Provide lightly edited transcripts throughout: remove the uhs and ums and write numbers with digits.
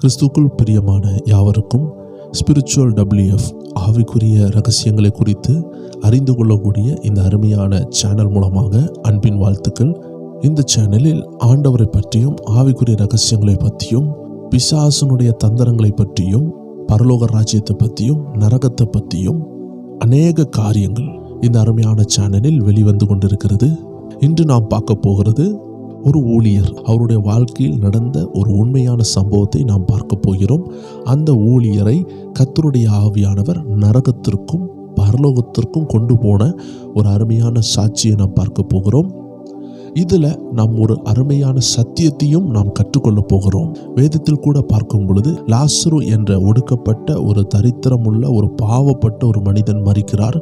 கிறிஸ்துக்குள் பிரியமான யாவருக்கும் ஸ்பிரிச்சுவல் WF ஆவிக்குரிய ரகசியங்களை குறித்து அறிந்து கொள்ளக்கூடிய இந்த அருமையான சேனல் மூலமாக அன்பின் வாழ்த்துக்கள். இந்த சேனலில் ஆண்டவரை பற்றியும் ஆவிக்குரிய ரகசியங்களை பற்றியும் பிசாசனுடைய தந்திரங்களை பற்றியும் பரலோக ராஜ்யத்தை பற்றியும் நரகத்தை பற்றியும் அநேக காரியங்கள் இந்த அருமையான சேனலில் வெளிவந்து கொண்டிருக்கிறது. இன்று நாம் பார்க்க போகிறது ஒரு ஊழியர், அவருடைய வாழ்க்கையில் நடந்த ஒரு உண்மையான சம்பவத்தை நாம் பார்க்க போகிறோம். அந்த ஊழியரை கர்த்தருடைய ஆவியானவர் நரகத்திற்கும் பரலோகத்திற்கும் கொண்டு போன ஒரு அருமையான சாட்சியை நாம் பார்க்க போகிறோம். இதில் நாம் ஒரு அருமையான சத்தியத்தையும் நாம் கற்றுக்கொள்ள போகிறோம். வேதத்தில் கூட பார்க்கும் பொழுது லாசரு என்ற ஒடுக்கப்பட்ட ஒரு தரித்திரமுள்ள ஒரு பாவப்பட்ட ஒரு மனிதன் மரிக்கிறார்.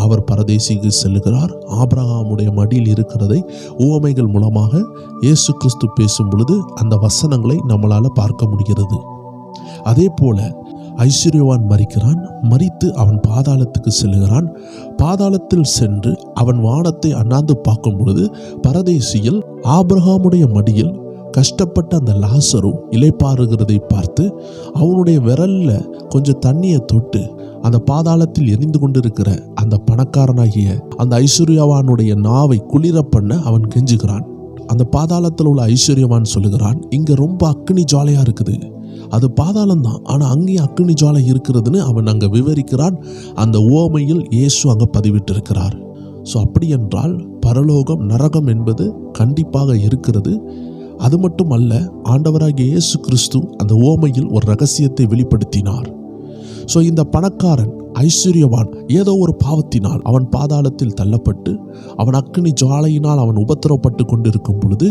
அவர் பரதேசிக்கு செல்லுகிறார். ஆபிரகாமுடைய மடியில் இருக்கிறதை உவமைகள் மூலமாக இயேசு கிறிஸ்து பேசும் பொழுது அந்த வசனங்களை நம்மளால் பார்க்க முடிகிறது. அதே போல ஐஸ்வர்யவான் மரிக்கிறான். மரித்து அவன் பாதாளத்துக்கு செல்லுகிறான். பாதாளத்தில் சென்று அவன் வானத்தை அண்ணாந்து பார்க்கும் பொழுது பரதேசியில் ஆபிரகாமுடைய மடியில் கஷ்டப்பட்ட அந்த லாசரு இளைப்பாறுகிறதை பார்த்து அவனுடைய விரல்ல கொஞ்சம் தண்ணியை தொட்டு அந்த பாதாளத்தில் எரிந்து கொண்டிருக்கிற அந்த பணக்காரனாகிய அந்த ஐஸ்வர்யவானுடைய நாவை குளிர பண்ண அவன் கெஞ்சுகிறான். அந்த பாதாளத்தில் உள்ள ஐஸ்வர்யவான் சொல்லுகிறான், இங்க ரொம்ப அக்னி ஜாலையா இருக்குது, அது பாதாளம் தான், ஆனால் அங்கேயும் அக்னி ஜுவாலை இருக்கிறதுன்னு அவன் அங்கே விவரிக்கிறான். அந்த உவமையில் இயேசு அங்கே பதிவிட்டிருக்கிறார். ஸோ அப்படி என்றால் பரலோகம் நரகம் என்பது கண்டிப்பாக இருக்கிறது. அது மட்டும் அல்ல, ஆண்டவராகிய இயேசு கிறிஸ்து அந்த உவமையில் ஒரு ரகசியத்தை வெளிப்படுத்தினார். ஸோ இந்த பணக்காரன் ஐஸ்வர்யவான் ஏதோ ஒரு பாவத்தினால் அவன் பாதாளத்தில் தள்ளப்பட்டு அவன் அக்னி ஜுவாலையினால் அவன் உபத்திரப்பட்டு கொண்டிருக்கும் பொழுது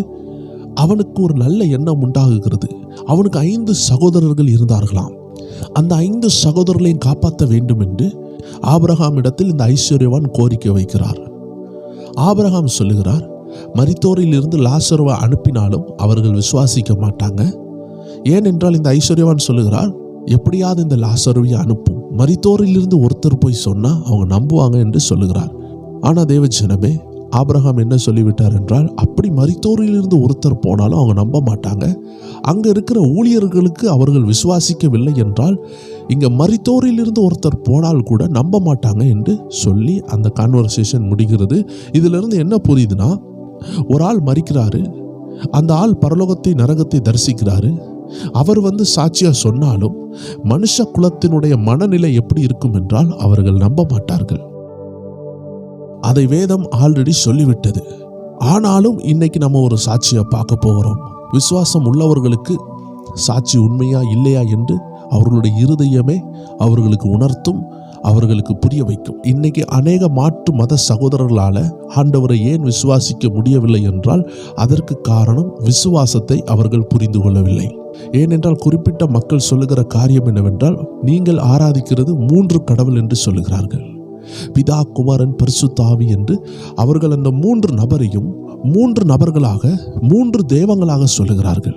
அவனுக்கு ஒரு நல்ல எண்ணம் உண்டாகுகிறது. அவனுக்கு 5 சகோதரர்கள் இருந்தார்களாம். அந்த 5 சகோதரர்களையும் காப்பாற்ற வேண்டும் என்று ஆபிரகாம் இடத்தில் இந்த ஐஸ்வர்யவான் கோரிக்கை வைக்கிறார். ஆபிரகாம் சொல்லுகிறார், மரித்தோரில் இருந்து லாசருவை அனுப்பினாலும் அவர்கள் விசுவாசிக்க மாட்டாங்க. ஏனென்றால் இந்த ஐஸ்வர்யவான் சொல்லுகிறார், எப்படியாவது இந்த லாசருவை அனுப்பும், மரித்தோரில் இருந்து ஒருத்தர் போய் சொன்னா அவங்க நம்புவாங்க என்று சொல்லுகிறார். ஆனால் தேவ ஜனமே, ஆபிரகாம் என்ன சொல்லிவிட்டார் என்றால், அப்படி மரித்தோரிலிருந்து ஒருத்தர் போனாலும் அவங்க நம்ப மாட்டாங்க. அங்கே இருக்கிற ஊழியர்களுக்கு அவர்கள் விசுவாசிக்கவில்லை என்றால் இங்கே மரித்தோரிலிருந்து ஒருத்தர் போனால் கூட நம்ப மாட்டாங்க என்று சொல்லி அந்த கான்வர்சேஷன் முடிகிறது. இதிலிருந்து என்ன புரியுதுன்னா, ஒரு ஆள் மரிக்கிறாரு, அந்த ஆள் பரலோகத்தை நரகத்தை தரிசிக்கிறாரு. அவர் சாட்சியா சொன்னாலும் மனுஷ குலத்தினுடைய மனநிலை எப்படி இருக்கும் என்றால் அவர்கள் நம்ப மாட்டார்கள். அதை வேதம் ஆல்ரெடி சொல்லிவிட்டது. ஆனாலும் இன்னைக்கு நம்ம ஒரு சாட்சியை பார்க்க போகிறோம். விசுவாசம் உள்ளவர்களுக்கு சாட்சி உண்மையா இல்லையா என்று அவர்களுடைய இருதயமே அவர்களுக்கு உணர்த்தும், அவர்களுக்கு புரிய வைக்கும். இன்னைக்கு அநேக மாற்று மத சகோதரர்களால் ஆண்டவரை ஏன் விசுவாசிக்க முடியவில்லை என்றால் அதற்கு காரணம் விசுவாசத்தை அவர்கள் புரிந்து கொள்ளவில்லை. ஏனென்றால் குறிப்பிட்ட மக்கள் சொல்லுகிற காரியம் என்னவென்றால், நீங்கள் ஆராதிக்கிறது 3 கடவுள் என்று சொல்லுகிறார்கள். பிதா, குமாரன், பரிசுத்த ஆவி என்று அவர்கள் அந்த 3 நபரையும் 3 நபர்களாக 3 தெய்வங்களாக சொல்லுகிறார்கள்.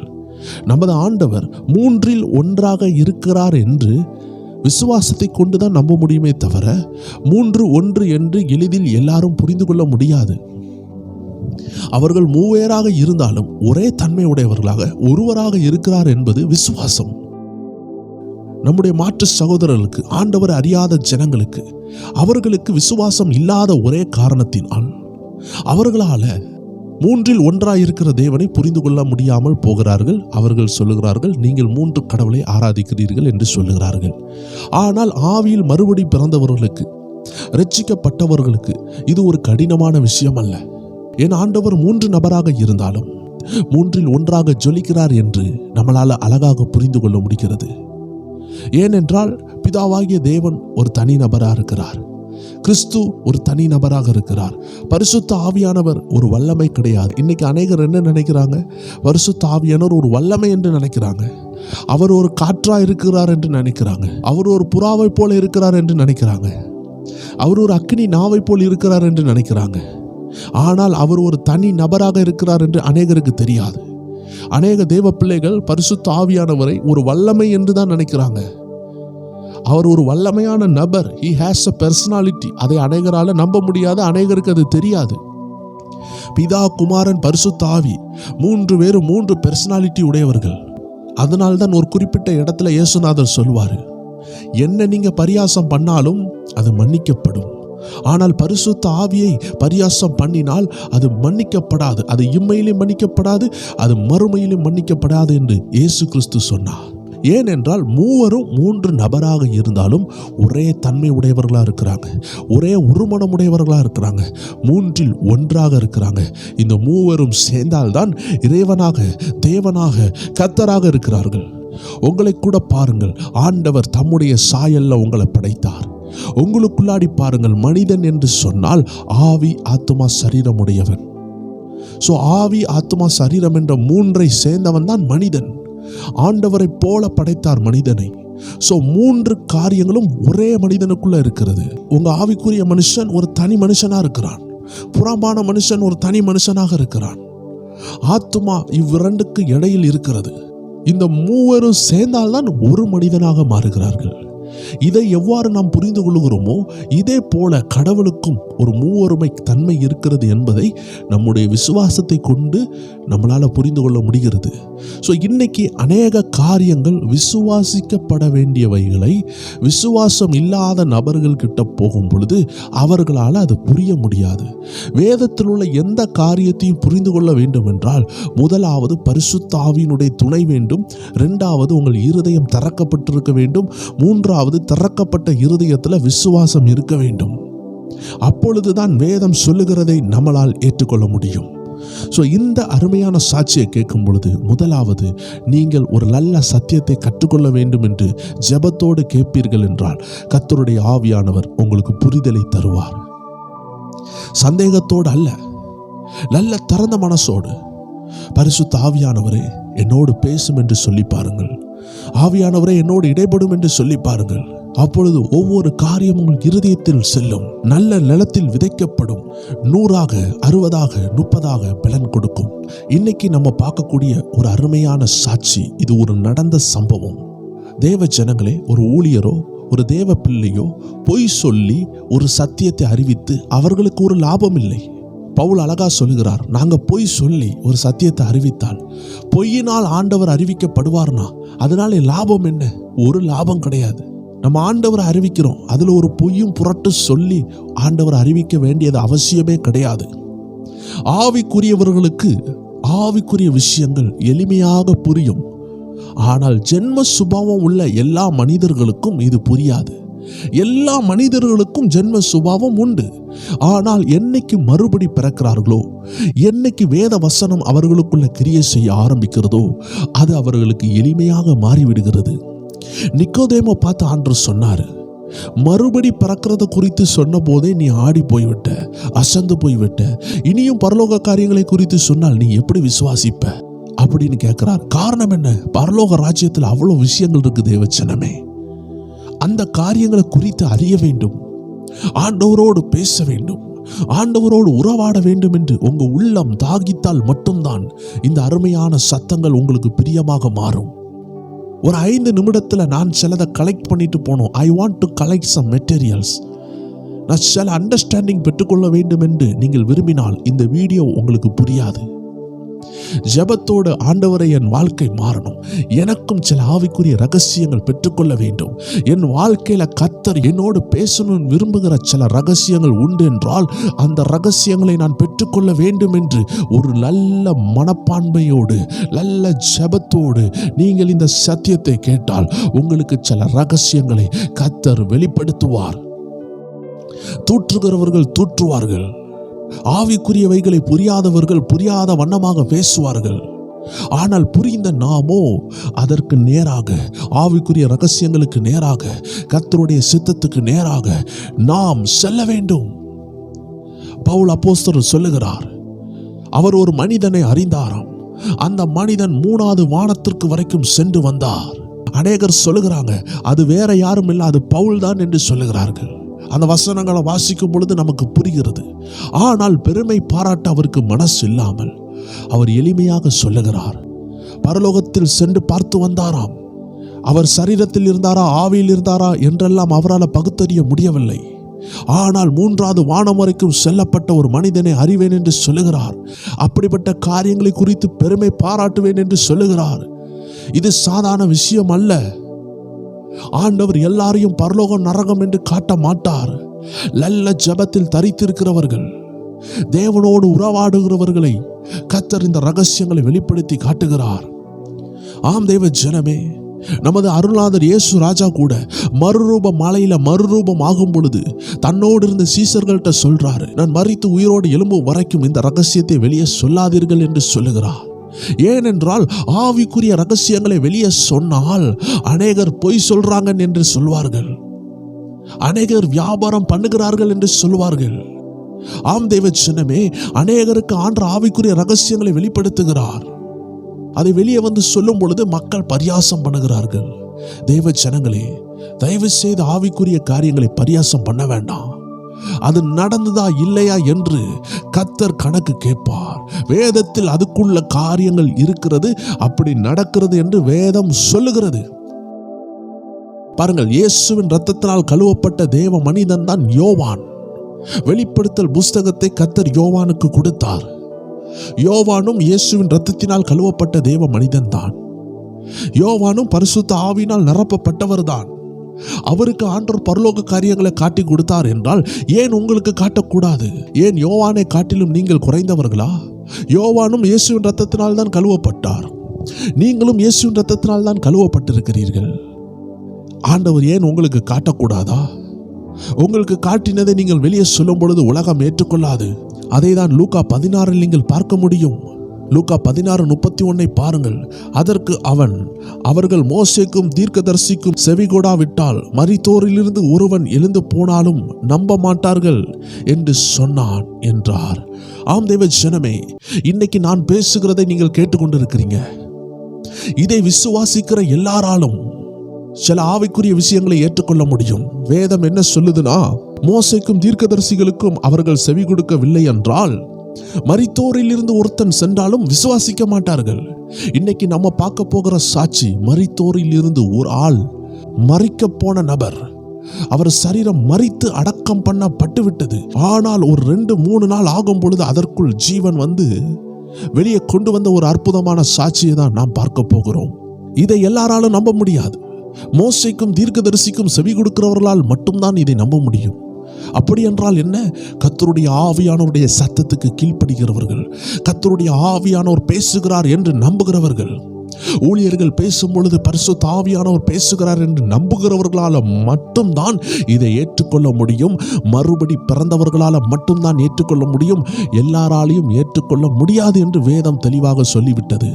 நமது ஆண்டவர் 3இல் ஒன்றாக இருக்கிறார் என்று விசுவாசத்தை கொண்டுதான் நம்ப முடியுமே தவிர 3 1 என்று எளிதில் எல்லாரும் புரிந்து கொள்ள முடியாது. அவர்கள் 3 பேராக இருந்தாலும் ஒரே தன்மை உடையவர்களாக ஒருவராக இருக்கிறார் என்பது விசுவாசம். நம்முடைய மாற்று சகோதரர்களுக்கு, ஆண்டவர் அறியாத ஜனங்களுக்கு, அவர்களுக்கு விசுவாசம் இல்லாத ஒரே காரணத்தினால் அவர்களால 3இல் ஒன்றாய் இருக்கிற தேவனை புரிந்து கொள்ள முடியாமல் போகிறார்கள். அவர்கள் சொல்லுகிறார்கள், நீங்கள் 3 கடவுளை ஆராதிக்கிறீர்கள் என்று சொல்லுகிறார்கள். ஆனால் ஆவியில் மறுபடி பிறந்தவர்களுக்கு, ரட்சிக்கப்பட்டவர்களுக்கு இது ஒரு கடினமான விஷயம் அல்ல. என் ஆண்டவர் 3 நபராக இருந்தாலும் 3இல் ஒன்றாக ஜொலிக்கிறார் என்று நம்மளால் அழகாக புரிந்து கொள்ள முடிகிறது. ஏனென்றால் பிதாவாகிய தேவன் ஒரு தனி நபராக இருக்கிறார். கிறிஸ்து ஒரு தனி நபராக இருக்கிறார். பரிசுத்த ஆவியானவர் ஒரு வல்லமை கிடையாது. இன்னைக்கு அநேகர் என்ன நினைக்கிறாங்க, பரிசுத்த ஆவியானவர் ஒரு வல்லமை என்று நினைக்கிறாங்க. அவர் ஒரு காற்றா இருக்கிறார் என்று நினைக்கிறாங்க. அவர் ஒரு புறாவை போல இருக்கிறார் என்று நினைக்கிறாங்க. அவர் ஒரு அக்னி நாவை போல் இருக்கிறார் என்று நினைக்கிறாங்க. ஆனால் அவர் ஒரு தனி நபராக இருக்கிறார் என்று அநேகருக்கு தெரியாது. அநேக தேவ பிள்ளைகள் பரிசுத்த ஆவியானவரை ஒரு வல்லமை என்று தான் நினைக்கிறாங்க. அவர் ஒரு வல்லமையான நபர். he has a personality. அதை அநேகரால நம்ப முடியாது, அநேகருக்கு அது தெரியாது. பிதா, குமாரன், பரிசுத்த ஆவி 3 பேரும் 3 பெர்சனாலிட்டி உடையவர்கள். அதனால்தான் ஒரு குறிப்பிட்ட இடத்துல இயேசுநாதர் சொல்வாரு, என்ன நீங்க பரியாசம் பண்ணாலும் அது மன்னிக்கப்படும், ஆனால் பரிசுத்த ஆவியை பரியாசம் பண்ணினால் அது மன்னிக்கப்படாது, அது இம்மையிலும் மன்னிக்கப்படாது, அது மறுமையிலும் மன்னிக்கப்படாது என்று இயேசு கிறிஸ்து சொன்னார். ஏனென்றால் மூவரும் மூன்று நபராக இருந்தாலும் ஒரே தன்மை உடையவர்களாக இருக்கிறாங்க, ஒரே உருமனம் உடையவர்களாக இருக்கிறாங்க, மூன்றில் ஒன்றாக இருக்கிறாங்க. இந்த மூவரும் சேர்ந்தால்தான் இறைவனாக, தேவனாக, கர்த்தராக இருக்கிறார்கள். உங்களை கூட பாருங்கள், ஆண்டவர் தம்முடைய சாயல்ல உங்களை படைத்தார். உங்களுக்குள்ளாடி பாருங்கள், மனிதன் என்று சொன்னால் ஆவி, ஆத்துமா, சரீரம் உடையவன். ஸோ ஆவி, ஆத்துமா, சரீரம் என்ற மூன்றை சேர்ந்தவன் தான் மனிதன். ஆண்டவரை போல படைத்தார் மனிதனை. ஸோ மூன்று காரியங்களும் ஒரே மனிதனுக்குள்ள இருக்கிறது. உங்க ஆவிக்குரிய மனுஷன் ஒரு தனி மனுஷனா இருக்கிறான், புறம்பான மனுஷன் ஒரு தனி மனுஷனாக இருக்கிறான். ஆத்துமா இவ்விரண்டுக்கு இடையில் இருக்கிறது. இந்த மூவரும் சேர்ந்தால்தான் ஒரு மனிதனாக மாறுகிறார்கள். இதை எவ்வாறு நாம் புரிந்து கொள்கிறோமோ இதே போல கடவுளுக்கும் ஒரு மூவொருமை தன்மை இருக்கிறது என்பதை நம்முடைய விசுவாசத்தை கொண்டு நம்மளால புரிந்து கொள்ள முடிகிறது. ஸோ இன்னைக்கு அநேக காரியங்கள் விசுவாசிக்கப்பட வேண்டியவைகளை விசுவாசம் இல்லாத நபர்கள் கிட்ட போகும் பொழுது அவர்களால் அது புரிய முடியாது. வேதத்தில் உள்ள எந்த காரியத்தையும் புரிந்து கொள்ள வேண்டும் என்றால் முதலாவது பரிசுத்த ஆவியினுடைய துணை வேண்டும், இரண்டாவது உங்கள் இருதயம் திறக்கப்பட்டிருக்க வேண்டும், மூன்றாவது திறக்கப்பட்ட இருதயத்தில் விசுவாசம் இருக்க வேண்டும். அப்பொழுதுதான் வேதம் சொல்லுகிறதை நம்மளால் ஏற்றுக்கொள்ள முடியும். ஸோ இந்த அருமையான சாட்சியை கேட்கும் பொழுது முதலாவது நீங்கள் ஒரு நல்ல சத்தியத்தை கற்றுக்கொள்ள வேண்டும் என்று ஜெபத்தோடு கேட்பீர்கள் என்றால் கர்த்தருடைய ஆவியானவர் உங்களுக்கு புரிதலை தருவார். சந்தேகத்தோடு அல்ல, நல்ல திறந்த மனசோடு பரிசுத்த ஆவியானவரே என்னோடு பேசும் என்று சொல்லி பாருங்கள், ஆவியானவரே என்னோடு இடைப்படும் என்று சொல்லி பாருங்கள். அப்பொழுது ஒவ்வொரு காரியம் உங்கள் இருதயத்தில் செல்லும், நல்ல நிலத்தில் விதைக்கப்படும், 100ஆக 60ஆக 30ஆக பலன் கொடுக்கும். இன்னைக்கு நம்ம பார்க்கக்கூடிய ஒரு அருமையான சாட்சி, இது ஒரு நடந்த சம்பவம். தேவ ஜனங்களே, ஒரு ஊழியரோ ஒரு தேவ பிள்ளையோ பொய் சொல்லி ஒரு சத்தியத்தை அறிவித்து அவர்களுக்கு ஒரு லாபம் இல்லை. பவுல் அழகா சொல்லுகிறார், நாங்க பொய் சொல்லி ஒரு சத்தியத்தை அறிவித்தால் பொய்யினால் ஆண்டவர் அறிவிக்கப்படுவார்னா அதனால லாபம் என்ன? ஒரு லாபம் கிடையாது. நம்ம ஆண்டவரை அறிவிக்கிறோம், அதுல ஒரு பொய்யும் புரட்டு சொல்லி ஆண்டவர் அறிவிக்க வேண்டியது அவசியமே கிடையாது. ஆவிக்குரியவர்களுக்கு ஆவிக்குரிய விஷயங்கள் எளிமையாக புரியும். ஆனால் ஜென்ம சுபாவம் உள்ள எல்லா மனிதர்களுக்கும் இது புரியாது. எல்லா மனிதர்களுக்கும் ஜென்ம சுபாவம் உண்டு. ஆனால் என்னைக்கு மறுபடி பிறக்கிறார்களோ, என்னைக்கு வேத வசனம் அவர்களுக்குள்ள கிரியை செய்ய ஆரம்பிக்கிறதோ அது அவர்களுக்கு எளிமையாக மாறிவிடுகிறது. நிக்கோதேமோ பார்த்து ஆண்டவர் சொன்னாரு, மறுபடி பிறக்கிறத குறித்து சொன்ன போதே நீ ஆடி போய்விட்ட, அசந்து போய்விட்ட, இனியும் பரலோக காரியங்களை குறித்து சொன்னால் நீ எப்படி விசுவாசிப்ப அப்படின்னு கேட்கிறார். காரணம் என்ன? பரலோக ராஜ்யத்தில் அவ்வளவு விஷயங்கள் இருக்கு தேவச்சனமே. அந்த காரியங்களை குறித்து அறிய வேண்டும், ஆண்டவரோடு பேச வேண்டும், ஆண்டவரோடு உறவாட வேண்டும் என்று உங்க உள்ளம் தாகித்தால் மட்டும்தான் இந்த அருமையான சத்தங்கள் உங்களுக்கு பிரியமாக மாறும். ஒரு 5 நிமிடத்தில் நான் சிலதை கலெக்ட் பண்ணிட்டு போனோம். I want to collect some materials. நான் சில அண்டர்ஸ்டாண்டிங் பெற்றுக்கொள்ள வேண்டும் என்று நீங்கள் விரும்பினால் இந்த வீடியோ உங்களுக்கு புரியாது. ஜெபத்தோடு ஆண்டவரை என் வாழ்க்கை மாறணும், எனக்கும் சில ஆவிக்குரிய ரகசியங்கள் பெற்றுக்கொள்ள வேண்டும், என் வாழ்க்கையில கர்த்தர் என்னோடு பேசணும் விரும்புகிற சில ரகசியங்கள் உண்டு என்றால் அந்த ரகசியங்களை நான் பெற்றுக்கொள்ள வேண்டும் என்று ஒரு நல்ல மனப்பான்மையோடு நல்ல ஜெபத்தோடு நீங்கள் இந்த சத்தியத்தை கேட்டால் உங்களுக்கு சில ரகசியங்களை கர்த்தர் வெளிப்படுத்துவார். தூற்றுகிறவர்கள் தூற்றுவார்கள், ஆவிக்குரியவைகளை புரியாதவர்கள் புரியாத வண்ணமாக பேசுவார்கள். ஆனால் புரிந்த நாமோ அதற்கு நேராக, ஆவிக்குரிய ரகசியங்களுக்கு நேராக, கர்த்தருடைய சித்தத்துக்கு நேராக நாம் செல்ல வேண்டும். பவுல் அப்போஸ்தலர் சொல்லுகிறார், அவர் ஒரு மனிதனை அறிந்தாராம், அந்த மனிதன் 3வது வானத்திற்கு வரைக்கும் சென்று வந்தார். அநேகர் சொல்லுகிறாங்க அது வேற யாரும் இல்லை, அது பவுல் தான் என்று சொல்லுகிறார்கள். அந்த வசனங்களை வாசிக்கும் பொழுது நமக்கு புரிகிறது. ஆனால் பெருமை பாராட்ட அவருக்கு மனசு இல்லாமல் அவர் எளிமையாக சொல்லுகிறார், பரலோகத்தில் சென்று பார்த்து வந்தாராம். அவர் சரீரத்தில் இருந்தாரா ஆவியில் இருந்தாரா என்றெல்லாம் அவரால் பகுத்தறிய முடியவில்லை. ஆனால் 3வது வானம் வரைக்கும் செல்லப்பட்ட ஒரு மனிதனை அறிவேன் என்று சொல்லுகிறார். அப்படிப்பட்ட காரியங்களை குறித்து பெருமை பாராட்டுவேன் என்று சொல்லுகிறார். இது சாதாரண விஷயம் அல்ல. ஆண்டவர் எல்லாரையும் பரலோகம் நரகம் என்று காட்ட மாட்டார். நல்ல ஜெபத்தில் தரித்திருக்கிறவர்கள், தேவனோடு உறவாடுகிறவர்களை கர்த்தர் இந்த ரகசியங்களை வெளிப்படுத்தி காட்டுகிறார். ஆம் தேவ ஜனமே, நமது அருள்நாதர் இயேசு ராஜா கூட மறுரூப மாலையில மறுரூபம் ஆகும் பொழுது தன்னோடு இருந்த சீசர்கள்ட்ட சொல்றாரு, நான் மரித்து உயிரோடு எழும்பும் வரைக்கும் இந்த ரகசியத்தை வெளியே சொல்லாதீர்கள் என்று சொல்லுகிறார். ஏனென்றால் ஆவிக்குரிய ரகசியங்களை வெளியே சொன்னால் அநேகர் பொய் சொல்றாங்க என்று சொல்வார்கள், அநேகர் வியாபாரம் பண்ணுகிறார்கள் என்று சொல்வார்கள். ஆம் தேவ ஜனமே, அநேகருக்கு ஆண்டவர் ஆவிக்குரிய ரகசியங்களை வெளிப்படுத்துகிறார். அதை வெளியே வந்து சொல்லும் பொழுது மக்கள் பரியாசம் பண்ணுகிறார்கள். தேவ ஜனங்களே, தயவு செய்து ஆவிக்குரிய காரியங்களை பரியாசம் பண்ண வேண்டாம். அது நடந்ததா இல்லையா என்று கர்த்தர் கணக்கு கேட்பார். வேதத்தில் அதுக்குள்ள காரியங்கள் இருக்கிறது, அப்படி நடக்கிறது என்று வேதம் சொல்லுகிறது. பாருங்கள், இயேசுவின் இரத்தத்தினால் கழுவப்பட்ட தேவ மனிதன் தான் யோவான். வெளிப்படுத்தல் புஸ்தகத்தை கர்த்தர் யோவானுக்கு கொடுத்தார். யோவானும் இயேசுவின் இரத்தத்தினால் கழுவப்பட்ட தேவ மனிதன் தான். யோவானும் பரிசுத்த ஆவியினால் நிரப்பப்பட்டவர் தான். அவருக்கு ஆண்டவர் பரலோக காரியங்களை காட்டி கொடுத்தார் என்றால் ஏன் உங்களுக்கு காட்டக்கூடாது? ஏன் யோவானை காட்டிலும் நீங்கள் குறைந்தவர்களா? யோவானும் இயேசுவின் இரத்தத்தினால் தான் கழுவப்பட்டார். நீங்களும் இயேசுவின் இரத்தத்தினால் தான் கழுவப்பட்டிருக்கிறீர்கள். ஆண்டவர் ஏன் உங்களுக்கு காட்டக்கூடாதா? உங்களுக்கு காட்டினதை நீங்கள் வெளியே சொல்லும் பொழுது உலகம் ஏற்றுக்கொள்ளாது. அதை தான் லூக்கா 16 நீங்கள் பார்க்க முடியும். லூக்கா 16:31 பாருங்கள். அதற்கு அவன், அவர்கள் மோசேக்கும் தீர்க்கதரிசிக்கும் செவிகொடாவிட்டால் மரித்தோரிலிருந்து ஒருவன் எழுந்து போனாலும் நம்ப மாட்டார்கள் என்று சொன்னான் என்றார். ஆம் தேவ ஜனமே, இன்னைக்கு நான் பேசுகிறதை நீங்கள் கேட்டுக்கொண்டிருக்கிறீங்க. இதை விசுவாசிக்கிற எல்லாராலும் சில ஆவிக்குரிய விஷயங்களை ஏற்றுக்கொள்ள முடியும். வேதம் என்ன சொல்லுதுன்னா, மோசேக்கும் தீர்க்கதரிசிகளுக்கும் அவர்கள் செவி கொடுக்கவில்லை என்றால் மரித்தோரில் இருந்து ஒருத்தன் சென்றாலும் விசுவாசிக்க மாட்டார்கள். இன்னைக்கு நம்ம பார்க்க போகிற சாட்சி, மரித்தோரில் இருந்து ஒரு ஆள், மரிக்க போன நபர், அவர் சரீரம் மரித்து அடக்கம் பண்ணப்பட்டு விட்டது. ஆனால் ஒரு 2-3 நாள் ஆகும் பொழுது அதற்குள் ஜீவன் வந்து வெளியே கொண்டு வந்த ஒரு அற்புதமான சாட்சியை தான் நாம் பார்க்க போகிறோம். இதை எல்லாராலும் நம்ப முடியாது. மோசேக்கும் தீர்க்கதரிசிக்கும் செவி கொடுக்கிறவர்களால் மட்டும்தான் இதை நம்ப முடியும். அப்படி என்றால் என்ன? கர்த்தருடைய ஆவியானவருடைய சத்தத்துக்கு கீழ்ப்படுகிறவர்கள், கர்த்தருடைய ஆவியானவர் பேசுகிறார் என்று நம்புகிறவர்கள், ஊழியர்கள் பேசும் பொழுது பரிசுத்த ஆவியானவர் பேசுகிறார் என்று நம்புகிறவர்களால் மட்டும்தான் இதை ஏற்றுக்கொள்ள முடியும். மறுபடி பிறந்தவர்களால் மட்டும்தான் ஏற்றுக்கொள்ள முடியும். எல்லாராலையும் ஏற்றுக்கொள்ள முடியாது என்று வேதம் தெளிவாக சொல்லிவிட்டது.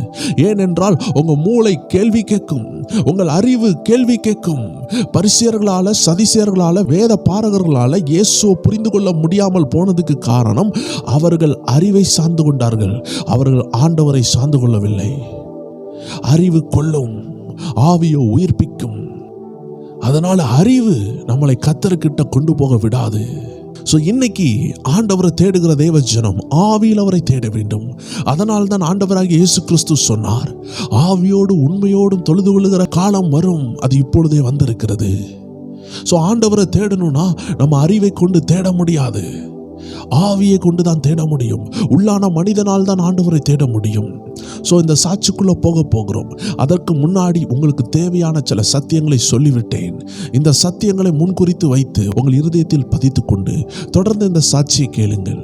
ஏனென்றால் உங்க மூளை கேள்வி கேட்கும், உங்கள் அறிவு கேள்வி கேட்கும். பரிசேயர்களால, சதிசேயர்களால, வேத பாரகர்களால இயேசுவை புரிந்து கொள்ள முடியாமல் போனதுக்கு காரணம், அவர்கள் அறிவை சார்ந்து கொண்டார்கள், அவர்கள் ஆண்டவரை சார்ந்து கொள்ளவில்லை. அறிவு கொள்ளும், ஆவியோ உயிர்ப்பிக்கும். அதனால அறிவு நம்மளை கர்த்தர்கிட்ட கொண்டு போக விடாது. இன்னைக்கு ஆண்டவரை தேடுகிற தேவ ஜனம் ஆவியில் அவரை தேட வேண்டும். அதனால் தான் ஆண்டவராகிய இயேசு கிறிஸ்து சொன்னார், ஆவியோடு உண்மையோடும் தொழுது கொள்ளுகிற காலம் வரும், அது இப்பொழுதே வந்திருக்கிறது. ஆண்டவரை தேடணும்னா நம்ம அறிவை கொண்டு தேட முடியாது, ஆவியை கொண்டுதான் தேட முடியும். உள்ளான மனிதனால் தான் ஆண்டவரை தேட முடியும். இந்த சாட்சிக்குள்ள போக போகிறோம். அதற்கு முன்னாடி உங்களுக்கு தேவையான சில சத்தியங்களை சொல்லிவிட்டேன். இந்த சத்தியங்களை முன்குறித்து வைத்து உங்கள் இருதயத்தில் பதித்துக் கொண்டு தொடர்ந்து இந்த சாட்சியை கேளுங்கள்.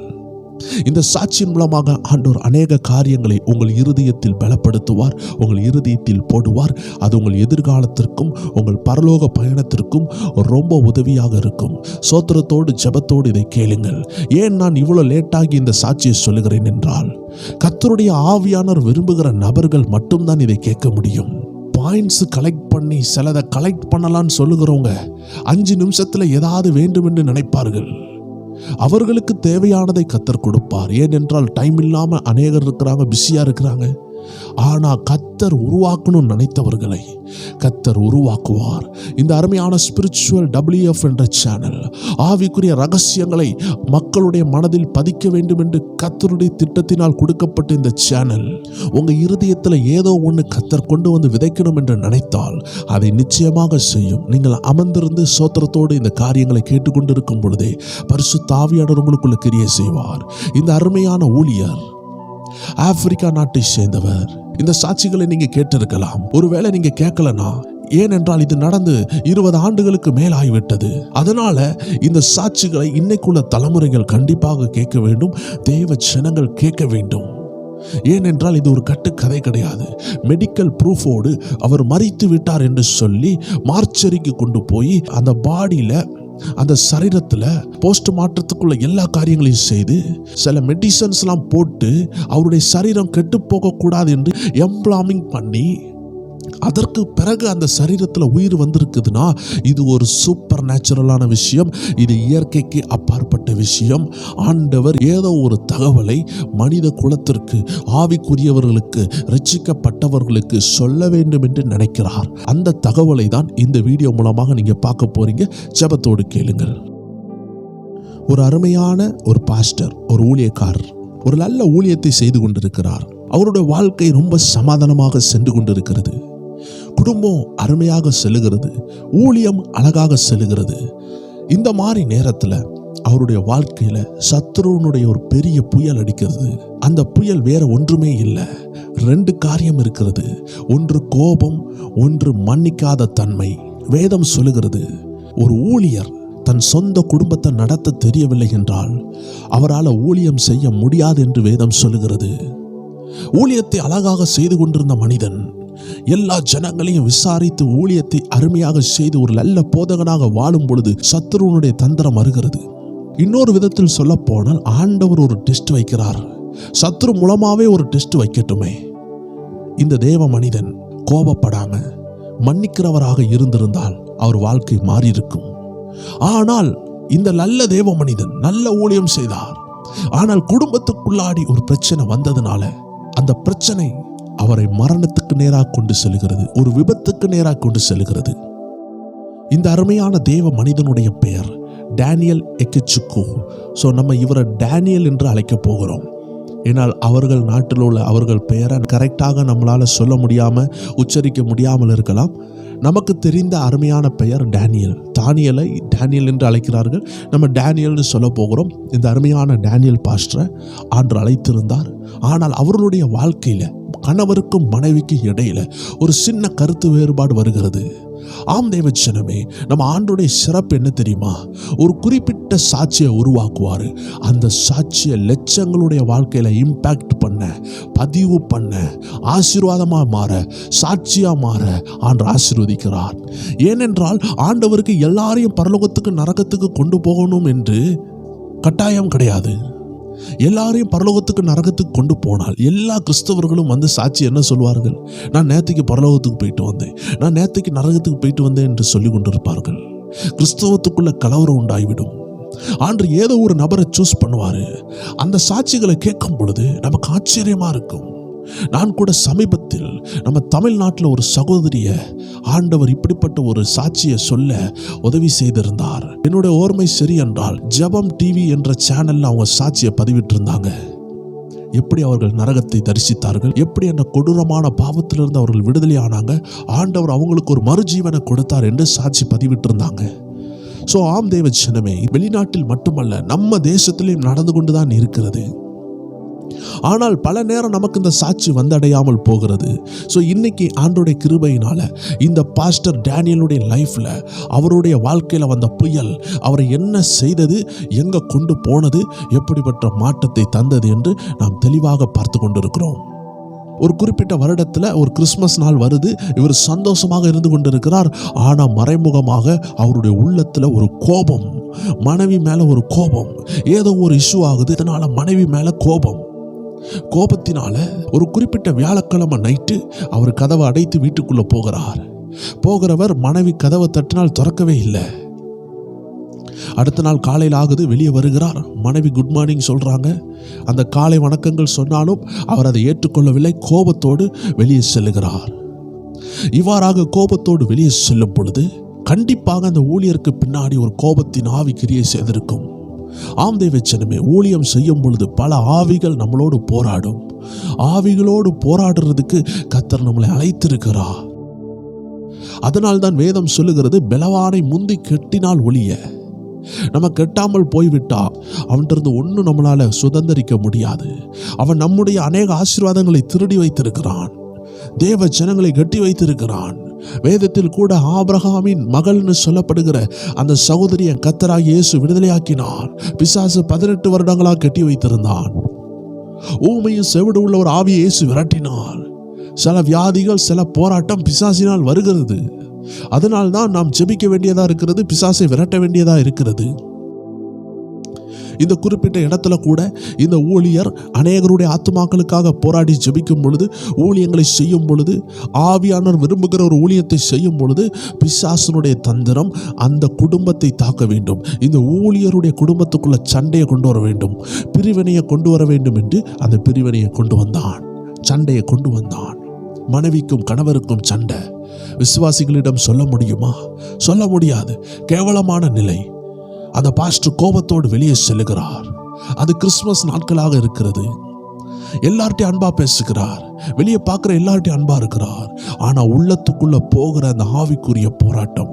இந்த சாட்சியின் மூலமாக ஆண்டவர் அநேக காரியங்களை உங்கள் இருதயத்தில் பலப்படுத்துவார், உங்கள் இருதயத்தில் போடுவார். அது உங்கள் எதிர்காலத்திற்கும் உங்கள் பரலோக பயணத்திற்கும் ரொம்ப உதவியாக இருக்கும். சோத்திரத்தோடு ஜெபத்தோடு இதை கேளுங்கள். ஏன் நான் இவ்வளவு லேட்டாகி இந்த சாட்சியை சொல்லுகிறேன் என்றால், கர்த்தருடைய ஆவியானவர் விரும்புகிற நபர்கள் மட்டும்தான் இதை கேட்க முடியும். பாயிண்ட்ஸ் கலெக்ட் பண்ணி சிலதை கலெக்ட் பண்ணலான்னு சொல்லுகிறவங்க 5 நிமிஷத்துல ஏதாவது வேண்டும் என்று நினைப்பார்கள். அவர்களுக்கு தேவையானதை கர்த்தர் கொடுப்பார். ஏனென்றால் டைம் இல்லாம அநேகர் இருக்கிறாங்க, பிஸியா இருக்கிறாங்க. ஆனா கர்த்தர் உருவாக்கணும்னு நினைத்தவர்களை கர்த்தர் உருவாக்குவார். இந்த அருமையான ஸ்பிரிச்சுவல் WF என்ற சேனல் ஆவிக்குரிய ரகசியங்களை மக்களுடைய மனதில் பதிக்க வேண்டும் என்று கர்த்தருடைய திட்டத்தினால் கொடுக்கப்பட்ட இந்த சேனல் உங்க இருதயத்தில் ஏதோ ஒன்று கர்த்தர் கொண்டு வந்து விதைக்கணும் என்று நினைத்தால் அதை நிச்சயமாக செய்யும். நீங்கள் அமர்ந்திருந்து சோத்திரத்தோடு இந்த காரியங்களை கேட்டுக்கொண்டிருக்கும் பொழுதே பரிசுத்த ஆவியானவர் உங்களுக்குள்ள கிரியை செய்வார். இந்த அருமையான ஊழியர் ஆப்பிரிக்கா நாட்டை சேர்ந்தவர். இந்த சாட்சிகளை நீங்க கேட்டிருக்கலாம். ஒருவேளை நீங்க கேட்கலனா, ஏனென்றால் இது நடந்து 20 ஆண்டுகளுக்கு மேல் ஆகிவிட்டது. அதனால இந்த சாட்சிகளை இன்னைக்குள்ள தலைமுறைகள் கண்டிப்பாக கேட்க வேண்டும். தேவ ஜனங்கள் கேட்க வேண்டும். ஏனென்றால் இது ஒரு கட்டுக்கதை கிடையாது. மெடிக்கல் ப்ரூஃபோடு அவர் மரித்து விட்டார் என்று சொல்லி மார்ச்சரிக்கு கொண்டு போய் அந்த பாடியில, அந்த சரீரத்தில் போஸ்ட்மார்ட்டத்துக்குள்ள எல்லா காரியங்களையும் செய்து சில மெடிசன்ஸ்லாம் போட்டு அவருடைய சரீரம் கெட்டு போகக்கூடாது என்று எம்ப்ளாமிங் பண்ணி அதற்கு பிறகு அந்த சரீரத்தில் உயிர் வந்திருக்குதுன்னா இது ஒரு சூப்பர் நேச்சுரலான விஷயம். இது இயற்கைக்கு அப்பாற்பட்ட விஷயம். ஆண்டவர் ஏதோ ஒரு தகவலை மனித குலத்திற்கு, ஆவிக்குரியவர்களுக்கு, ரட்சிக்கப்பட்டவர்களுக்கு சொல்ல வேண்டும் என்று நினைக்கிறார். அந்த தகவலை தான் இந்த வீடியோ மூலமாக நீங்க பார்க்க போறீங்க. ஜெபத்தோடு கேளுங்கள். ஒரு அருமையான ஒரு பாஸ்டர், ஒரு ஊழியக்காரர் ஒரு நல்ல ஊழியத்தை செய்து கொண்டிருக்கிறார். அவருடைய வாழ்க்கை ரொம்ப சமாதானமாக சென்று கொண்டிருக்கிறது. குடும்பம் அருமையாக செல்லுகிறது. ஊழியம் அழகாக செல்லுகிறது. இந்த மாதிரி நேரத்தில் அவருடைய வாழ்க்கையில சத்துருவனுடைய ஒரு பெரிய புயல் அடிக்கிறது. அந்த புயல் வேற ஒன்றுமே இல்லை. 2 காரியம் இருக்கிறது. ஒன்று கோபம், ஒன்று மன்னிக்காத தன்மை. வேதம் சொல்லுகிறது, ஒரு ஊழியர் தன் சொந்த குடும்பத்தை நடத்த தெரியவில்லை என்றால் அவரால் ஊழியம் செய்ய முடியாது என்று வேதம் சொல்லுகிறது. ஊழியத்தை அழகாக செய்து கொண்டிருந்த மனிதன் எல்லா ஜனங்களையும் விசாரித்து ஊழியத்தை அருமையாக செய்து ஒரு நல்ல போதகனாக வாழும் பொழுது சத்துருவனுடைய தந்திரம் வருகிறது. இன்னொரு விதத்தில் சொல்ல போனால் ஆண்டவர் ஒரு டெஸ்ட் வைக்கிறார். சத்துரு மூலமாவே ஒரு டெஸ்ட் வைக்கட்டுமே. இந்த தேவ மனிதன் கோபப்படாம மன்னிக்கிறவராக இருந்திருந்தால் அவர் வாழ்க்கை மாறியிருக்கும். ஆனால் இந்த நல்ல தேவ மனிதன் நல்ல ஊழியம் செய்தார். ஆனால் குடும்பத்துக்குள்ளாடி ஒரு பிரச்சனை வந்ததுனால அந்த பிரச்சனை அவரை மரணத்துக்கு நேராக கொண்டு செல்கிறது, ஒரு விபத்துக்கு நேராக கொண்டு செல்கிறது. இந்த அருமையான தேவ மனிதனுடைய பெயர் டேனியல் எக்கெச்சுக்கோ. நம்ம இவரை டேனியல் என்று அழைக்க போகிறோம். ஏனால் அவர்கள் நாட்டில் உள்ள அவர்கள் பெயரை கரெக்டாக நம்மளால் சொல்ல முடியாமல், உச்சரிக்க முடியாமல் இருக்கலாம். நமக்கு தெரிந்த அருமையான பெயர் டேனியல். தானியலை டேனியல் என்று அழைக்கிறார்கள். நம்ம டேனியல்னு சொல்ல போகிறோம். இந்த அருமையான டேனியல் பாஸ்டரை ஆண்டு அழைத்திருந்தார். ஆனால் அவர்களுடைய வாழ்க்கையில் கணவருக்கும் மனைவிக்கு இடையில ஒரு சின்ன கருத்து வேறுபாடு வருகிறது. ஆம் தேவஜனமே, நம்ம ஆண்டுடைய சிறப்பு என்ன தெரியுமா? ஒரு குறிப்பிட்ட சாட்சியை உருவாக்குவார். அந்த சாட்சியை லட்சங்களுடைய வாழ்க்கையில இம்பாக்ட் பண்ண, பதிவு பண்ண, ஆசீர்வாதமா மாற, சாட்சியா மாற ஆண்டு ஆசீர்வதிக்கிறார். ஏனென்றால் ஆண்டவருக்கு எல்லாரையும் பரலோகத்துக்கு நரகத்துக்கு கொண்டு போகணும் என்று கட்டாயம் கிடையாது. எல்லாரையும் பரலோகத்துக்கு நரகத்துக்கு கொண்டு போனால் எல்லா கிறிஸ்தவர்களும் வந்து சாட்சி என்ன சொல்வார்கள்? நான் நேற்றுக்கு பரலோகத்துக்கு போயிட்டு வந்தேன், நான் நேற்றுக்கு நரகத்துக்கு போயிட்டு வந்தேன் என்று சொல்லி கொண்டிருப்பார்கள். கிறிஸ்தவத்துக்குள்ள கலவரம் உண்டாகிவிடும். ஆண்டு ஏதோ ஒரு நபரை சூஸ் பண்ணுவாரு. அந்த சாட்சிகளை கேட்கும் பொழுது நமக்கு ஆச்சரியமா இருக்கும். நான் கூட சமீபத்தில் நம்ம தமிழ்நாட்டில் ஒரு சகோதரிய ஆண்டவர் இப்படிப்பட்ட ஒரு சாட்சியை சொல்ல உதவி செய்திருந்தார். என்னுடைய ஓர்மை சரி என்றால் ஜெபம் டிவி என்ற சேனல்ல அவங்க சாட்சியை பதிவிட்டு இருந்தாங்க. எப்படி அவர்கள் நரகத்தை தரிசித்தார்கள், எப்படி அந்த கொடூரமான பாவத்திலிருந்து அவர்கள் விடுதலை ஆனாங்க, ஆண்டவர் அவங்களுக்கு ஒரு மறுஜீவனை கொடுத்தார் என்று சாட்சி பதிவிட்டு இருந்தாங்க. ஆம் தேவ ஜனமே, வெளிநாட்டில் மட்டுமல்ல நம்ம தேசத்திலையும் நடந்து கொண்டுதான் இருக்கிறது. ஆனால் பல நேரம் நமக்கு இந்த சாட்சி வந்தடையாமல் போகிறது. இன்னைக்கு ஆண்டோடைய கிருபையினால இந்த பாஸ்டர் டேனியலுடைய லைஃப்ல, அவருடைய வாழ்க்கையில வந்த புயல் அவரை என்ன செய்தது, எங்க கொண்டு போனது, எப்படிப்பட்ட மாற்றத்தை தந்தது என்று நாம் தெளிவாக பார்த்து கொண்டிருக்கிறோம். ஒரு குறிப்பிட்ட வருடத்தில் ஒரு கிறிஸ்மஸ் நாள் வருது. இவர் சந்தோஷமாக இருந்து கொண்டிருக்கிறார். ஆனால் மறைமுகமாக அவருடைய உள்ளத்தில் ஒரு கோபம், மனைவி மேல ஒரு கோபம், ஏதோ ஒரு இஷ்யூ ஆகுது. இதனால மனைவி மேல கோபத்தினால ஒரு குறிப்பிட்ட வியாழக்கிழமை நைட்டு அவர் கதவை அடைத்து வீட்டுக்குள்ள போகிறவர் மனைவி கதவை தட்டினால் திறக்கவே இல்லை. அடுத்த நாள் காலையில் ஆகுது, வெளியே வருகிறார். மனைவி குட் மார்னிங் சொல்றாங்க. அந்த காலை வணக்கங்கள் சொன்னாலும் அவர் அதை ஏற்றுக்கொள்ளவில்லை. கோபத்தோடு வெளியே செல்லுகிறார். இவ்வாறாக கோபத்தோடு வெளியே செல்லும் பொழுது கண்டிப்பாக அந்த ஊழியருக்கு பின்னாடி ஒரு கோபத்தின் ஆவி கிரியை செய்திருக்கும். ஆம் தேவச்சனமே, ஊழியம் செய்யும் பொழுது பல ஆவிகள் நம்மளோடு போராடும். ஆவிகளோடு போராடுறதுக்கு கர்த்தர் நம்மளை அழைத்திருக்கிறார். அதனால்தான் வேதம் சொல்லுகிறது, பலவானை முந்தி கெட்டினால் ஒழிய. நம்ம கெட்டாமல் போய்விட்டா அவன்கிட்ட ஒன்றும் நம்மளால சுதந்திரிக்க முடியாது. அவன் நம்முடைய அநேக ஆசீர்வாதங்களை திருடி வைத்திருக்கிறான். தேவ ஜனங்களை கட்டி வைத்திருக்கிறான். வேதத்தில் கூட ஆபிரகாமின் மகள்னு சொல்லப்படுகிற அந்த சகோதரியை கர்த்தராகிய இயேசு விடுதலையாக்கினார். பிசாசு 18 வருடங்களாக கட்டி வைத்திருந்தான். ஊமையும் செவிடு உள்ள ஒரு ஆவியை இயேசு விரட்டினார். சில வியாதிகள், சில போராட்டம் பிசாசினால் வருகிறது. அதனால்தான் நாம் ஜெபிக்க வேண்டியதா இருக்கிறது, பிசாசை விரட்ட வேண்டியதா இருக்கிறது. இந்த குறிப்பிட்ட இடத்துல கூட இந்த ஊழியர் அநேகருடைய ஆத்துமாக்களுக்காக போராடி ஜெபிக்கும் பொழுது, ஊழியங்களை செய்யும் பொழுது, ஆவியானவர் விரும்புகிற ஒரு ஊழியத்தை செய்யும் பொழுது பிசாசனுடைய தந்திரம் அந்த குடும்பத்தை தாக்க வேண்டும். இந்த ஊழியருடைய குடும்பத்துக்குள்ள சண்டையை கொண்டு வர வேண்டும், பிரிவினையை கொண்டு வர வேண்டும் என்று அந்த பிரிவினையை கொண்டு வந்தான், சண்டையை கொண்டு வந்தான். மனைவிக்கும் கணவருக்கும் சண்டை. விசுவாசிகளிடம் சொல்ல முடியுமா? சொல்ல முடியாது. கேவலமான நிலை. அந்த பாஸ்டர் கோபத்தோடு வெளியே செல்லுகிறார். அது கிறிஸ்துமஸ் நாட்களாக இருக்கிறது. எல்லார்ட்டையும் அன்பா பேசுகிறார், வெளியே பார்க்கிற எல்லார்ட்டையும் அன்பா இருக்கிறார். ஆனா உள்ளத்துக்குள்ள போகிற அந்த ஆவிக்குரிய போராட்டம்,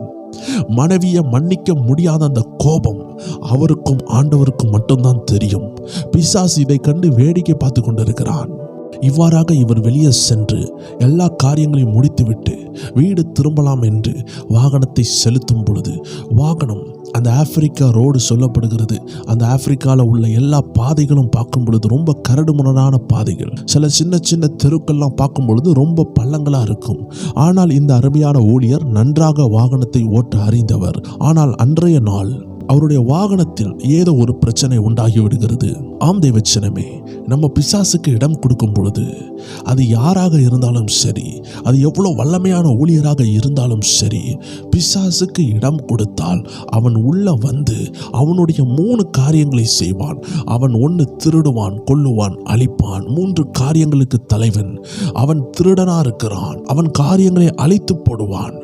மனைவியை மன்னிக்க முடியாத அந்த கோபம் அவருக்கும் ஆண்டவருக்கும் மட்டும்தான் தெரியும். பிசாசு இதை கண்டு வேடிக்கை பார்த்து கொண்டிருக்கிறான். இவ்வாறாக இவர் வெளியே சென்று எல்லா காரியங்களையும் முடித்துவிட்டு வீடு திரும்பலாம் என்று வாகனத்தை செலுத்தும் பொழுது, வாகனம் அந்த ஆப்பிரிக்கா ரோடு சொல்லப்படுகிறது. அந்த ஆப்பிரிக்காவில் உள்ள எல்லா பாதைகளும் பார்க்கும் பொழுது ரொம்ப கரடுமுரடான பாதைகள். சில சின்ன சின்ன தெருக்கள்லாம் பார்க்கும் பொழுது ரொம்ப பள்ளங்களா இருக்கும். ஆனால் இந்த அருமையான ஊழியர் நன்றாக வாகனத்தை ஓட்ட அறிந்தவர். ஆனால் அன்றைய நாள் அவருடைய வாகனத்தில் ஏதோ ஒரு பிரச்சனை உண்டாகி விடுகிறது. ஆம் தேவச்சனமே, நம்ம பிசாசுக்கு இடம் கொடுக்கும் பொழுது, அது யாராக இருந்தாலும் சரி, அது எவ்வளவு வல்லமையான ஊழியராக இருந்தாலும் சரி, பிசாசுக்கு இடம் கொடுத்தால் அவன் உள்ள வந்து அவனுடைய 3 காரியங்களை செய்வான். அவன் 1 திருடுவான், கொல்லுவான், அழிப்பான். 3 காரியங்களுக்கு தலைவன். அவன் திருடனா இருக்கிறான். அவன் காரியங்களை அழித்து போடுவான்,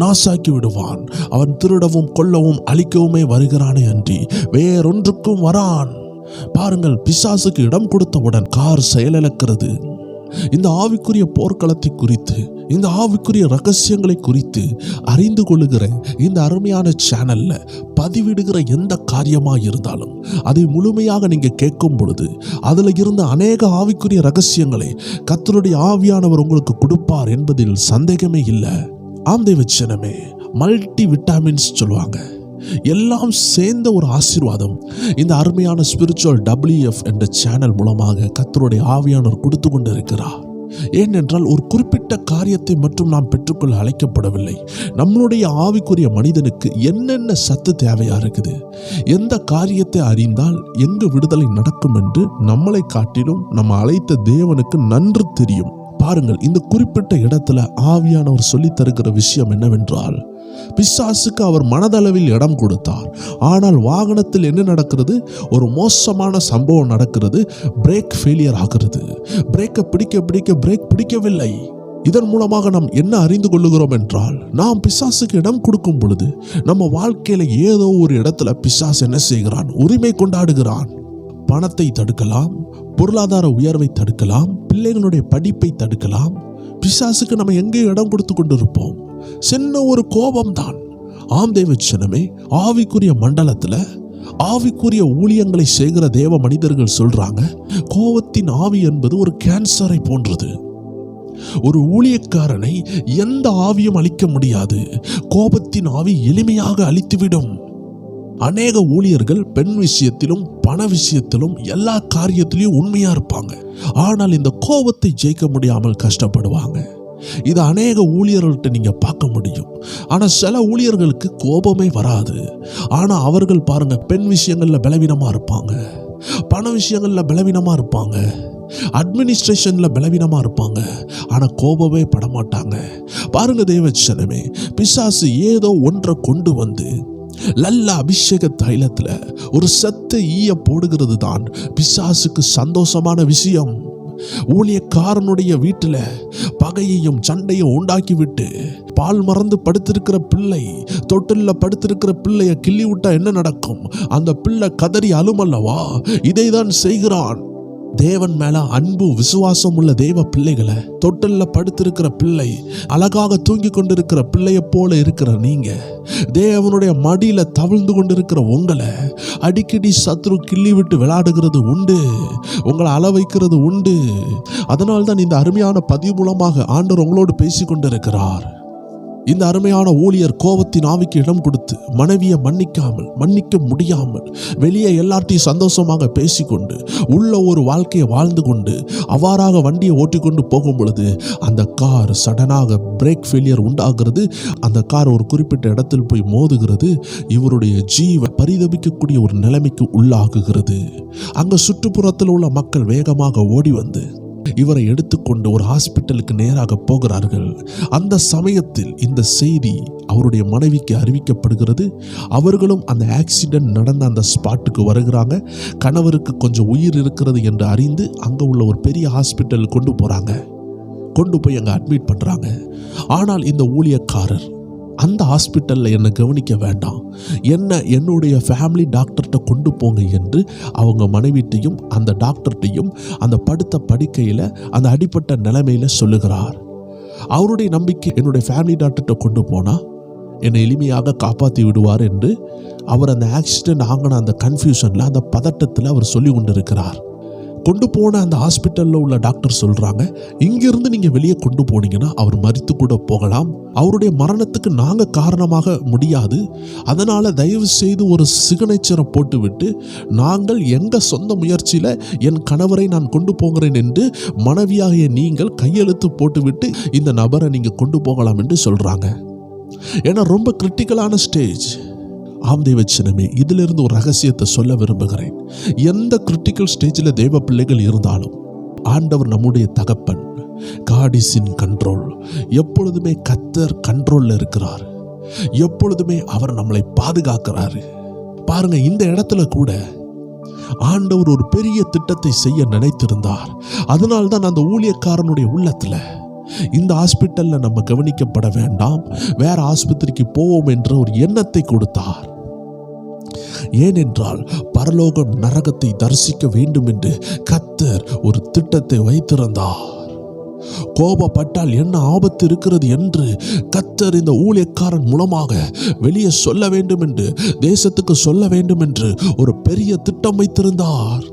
நாசாக்கி விடுவான். அவன் திருடவும் கொல்லவும் அழிக்கவுமே வருகிறானே அன்றி வேறொன்றுக்கும் வரான். பாருங்கள், பிசாசுக்கு இடம் கொடுத்தவுடன் கார் செயலிழக்கிறது. இந்த ஆவிக்குரிய போர்க்களத்தை குறித்து, இந்த ஆவிக்குரிய ரகசியங்களை குறித்து அறிந்து கொள்ளுகிற இந்த அருமையான சேனல்ல பதிவிடுகிற எந்த காரியமா இருந்தாலும் அதை முழுமையாக நீங்க கேட்கும் பொழுது அதுல இருந்த அநேக ஆவிக்குரிய ரகசியங்களை கர்த்தருடைய ஆவியானவர் உங்களுக்கு கொடுப்பார் என்பதில் சந்தேகமே இல்லை. ஆம் தேவச்சனமே, மல்டி விட்டாமின்ஸ் சொல்லுவாங்க. எல்லாம் சேர்ந்த ஒரு ஆசீர்வாதம் இந்த அருமையான ஸ்பிரிச்சுவல் WF என்ற சேனல் மூலமாக கர்த்தருடைய ஆவியானவர் கொடுத்து கொண்டிருக்கிறார். ஏனென்றால் ஒரு குறிப்பிட்ட காரியத்தை மட்டும் நாம் பெற்றுக்கொள்ள அழைக்கப்படவில்லை. நம்மளுடைய ஆவிக்குரிய மனிதனுக்கு என்னென்ன சத்து தேவையா இருக்குது, எந்த காரியத்தை அறிந்தால் எங்கு விடுதலை நடக்கும் என்று நம்மளை காட்டிலும் நம்ம அழைத்த தேவனுக்கு நன்று தெரியும். பாருங்கள், இந்த குறிப்பிட்ட இடத்துல ஆவியானவர் சொல்லி தருகிற விஷயம் என்னவென்றால், பிசாசுக்கு அவர் மனதளவில் இடம் கொடுத்தார். ஆனால் வாகனத்தில் என்ன நடக்கிறது? ஒரு மோசமான சம்பவம் நடக்கிறது. பிரேக் ஃபெயிலியர் ஆகிறது. பிரேக்கை பிடிக்க பிரேக் பிடிக்கவில்லை. இதன் மூலமாக நாம் என்ன அறிந்து கொள்ளுகிறோம் என்றால், நாம் பிசாசுக்கு இடம் கொடுக்கும் பொழுது நம்ம வாழ்க்கையில ஏதோ ஒரு இடத்துல பிசாசு என்ன செய்கிறான்? உரிமை கொண்டாடுகிறான். பணத்தை தடுக்கலாம், பொருளாதார உயர்வை தடுக்கலாம், பிள்ளைகளுடைய படிப்பை தடுக்கலாம். பிசாசுக்கு நம்ம எங்கே இடம் கொடுத்து கொண்டிருப்போம்? சின்ன ஒரு கோபம்தான். ஆம் தேவச்சனமே, ஆவிக்குரிய மண்டலத்துல ஆவிக்குரிய ஊழியங்களை செய்கிற தேவ மனிதர்கள் சொல்றாங்க, கோபத்தின் ஆவி என்பது ஒரு கேன்சரை போன்றது. ஒரு ஊழியக்காரனை எந்த ஆவியும் அழிக்க முடியாது. கோபத்தின் ஆவி எளிமையாக அழித்துவிடும். அநேக ஊழியர்கள் பெண் விஷயத்திலும் பண விஷயத்திலும் எல்லா காரியத்திலையும் உண்மையா இருப்பாங்க. ஆனால் இந்த கோபத்தை ஜெயிக்க முடியாமல் கஷ்டப்படுவாங்க. இது அநேக ஊழியர்கள்ட்ட நீங்க பார்க்க முடியும். ஆனா சில ஊழியர்களுக்கு கோபமே வராது. ஆனா அவர்கள் பாருங்க, பெண் விஷயங்கள்ல பலவீனமா இருப்பாங்க, பண விஷயங்கள்ல பலவீனமா இருப்பாங்க, அட்மினிஸ்ட்ரேஷன்ல பலவீனமா இருப்பாங்க. ஆனா கோபமே படமாட்டாங்க. பாருங்க தேவச்சனமே, பிசாசு ஏதோ ஒன்றை கொண்டு வந்து நல்ல அபிஷேக தைலத்துல ஒரு செத்த ஈய போடுகிறது தான் பிசாசுக்கு சந்தோஷமான விஷயம். ஊழியக்காரனுடைய வீட்டுல பகையையும் சண்டையும் உண்டாக்கி விட்டு பால் மறந்து படுத்திருக்கிற பிள்ளை, தொட்டில்ல படுத்திருக்கிற பிள்ளைய கிள்ளி விட்டா என்ன நடக்கும்? அந்த பிள்ளை கதறி அழுமல்லவா? இதைதான் செய்கிறான். தேவன் மேல அன்பு விசுவாசம் உள்ள தேவ பிள்ளைகளை, தொட்டில்ல படுத்திருக்கிற பிள்ளை, அழகாக தூங்கி கொண்டிருக்கிற பிள்ளைய போல இருக்கிற நீங்க, தேவனுடைய மடியில தவிழ்ந்து கொண்டிருக்கிற உங்களை அடிக்கடி சத்ரு கிள்ளி விட்டு விளையாடுகிறது உண்டு, உங்களை அள வைக்கிறது உண்டு. அதனால்தான் இந்த அருமையான பதிவு மூலமாக ஆண்டவர் உங்களோடு பேசி கொண்டிருக்கிறார். இந்த அருமையான ஊழியர் கோபத்தின் ஆவிக்கு இடம் கொடுத்து மனைவியை மன்னிக்க முடியாமல் வெளியே எல்லார்ட்டையும் சந்தோஷமாக பேசிக்கொண்டு உள்ள ஒரு வாழ்க்கையை வாழ்ந்து கொண்டு அவ்வாறாக வண்டியை ஓட்டிக்கொண்டு போகும் பொழுது அந்த கார் சடனாக பிரேக் ஃபெயிலியர் உண்டாகிறது. அந்த கார் ஒரு குறிப்பிட்ட இடத்தில் போய் மோதுகிறது. இவருடைய ஜீவ பரிதபிக்கக்கூடிய ஒரு நிலைமைக்கு உள்ளாகுகிறது. அங்க சுற்றுப்புறத்தில் உள்ள மக்கள் வேகமாக ஓடி வந்து இவரை எடுத்துக்கொண்டு ஒரு ஹாஸ்பிட்டலுக்கு நேராக போகிறார்கள். அந்த சமயத்தில் இந்த செய்தி அவருடைய மனைவிக்கு அறிவிக்கப்படுகிறது. அவர்களும் அந்த ஆக்சிடென்ட் நடந்த அந்த ஸ்பாட்டுக்கு வருகிறாங்க. கணவருக்கு கொஞ்சம் உயிர் இருக்கிறது என்று அறிந்து அங்கே உள்ள ஒரு பெரிய ஹாஸ்பிட்டல் கொண்டு போய் அங்கே அட்மிட் பண்ணுறாங்க. ஆனால் இந்த ஊழியக்காரர் அந்த ஹாஸ்பிட்டலில் என்னை கவனிக்க வேண்டாம், என்னுடைய ஃபேமிலி டாக்டர்கிட்ட கொண்டு போங்க என்று அவங்க மனைவிட்டையும் அந்த டாக்டர்கிட்டையும் அந்த படுத்த படுக்கையில் அந்த அடிப்பட்ட நிலைமையில் சொல்லுகிறார். அவருடைய நம்பிக்கை என்னுடைய ஃபேமிலி டாக்டர்கிட்ட கொண்டு போனால் என்னை எளிமையாக காப்பாற்றி விடுவார் என்று அவர் அந்த ஆக்சிடென்ட் ஆகின அந்த கன்ஃபியூஷனில், அந்த பதட்டத்தில் அவர் சொல்லி கொண்டிருக்கிறார். கொண்டு போன அந்த ஹாஸ்பிட்டலில் உள்ள டாக்டர் சொல்கிறாங்க, இங்கிருந்து நீங்கள் வெளியே கொண்டு போனீங்கன்னா அவர் மரித்து கூட போகலாம், அவருடைய மரணத்துக்கு நாங்கள் காரணமாக முடியாது, அதனால் தயவு செய்து ஒரு சிக்னேச்சரை போட்டுவிட்டு நாங்கள் எங்கள் சொந்த முயற்சியில் என் கணவரை நான் கொண்டு போகிறேன் என்று மனைவியாகிய நீங்கள் கையெழுத்து போட்டுவிட்டு இந்த நபரை நீங்கள் கொண்டு போகலாம் என்று சொல்கிறாங்க. ஏன்னா ரொம்ப கிரிட்டிக்கலான ஸ்டேஜ். ஆம் தேவச்சனமே, இதிலிருந்து ஒரு ரகசியத்தை சொல்ல விரும்புகிறேன். எந்த கிரிட்டிக்கல் ஸ்டேஜில் தேவ பிள்ளைகள் இருந்தாலும் ஆண்டவர் நம்முடைய தகப்பன். God is in control. எப்பொழுதுமே கர்த்தர் கண்ட்ரோல்ல இருக்கிறார். எப்பொழுதுமே அவர் நம்மளை பாதுகாக்கிறாரு. பாருங்க, இந்த இடத்துல கூட ஆண்டவர் ஒரு பெரிய திட்டத்தை செய்ய நினைத்திருந்தார். அதனால்தான் அந்த ஊழியக்காரனுடைய உள்ளத்துல இந்த ஹாஸ்பிட்டல்ல நம்ம கவனிக்கப்பட வேண்டாம், வேற ஆஸ்பத்திரிக்கு போவோம் என்ற ஒரு எண்ணத்தை கொடுத்தார். ஏனென்றால் பரலோகம் நரகத்தை தரிசிக்க வேண்டும் என்று கர்த்தர் ஒரு திட்டத்தை வைத்திருந்தார். கோபப்பட்டால் என்ன ஆபத்து இருக்கிறது என்று கர்த்தர் இந்த ஊழியக்காரன் மூலமாக வெளியே சொல்ல வேண்டும் என்று, தேசத்துக்கு சொல்ல வேண்டும் என்று ஒரு பெரிய திட்டம் வைத்திருந்தார்.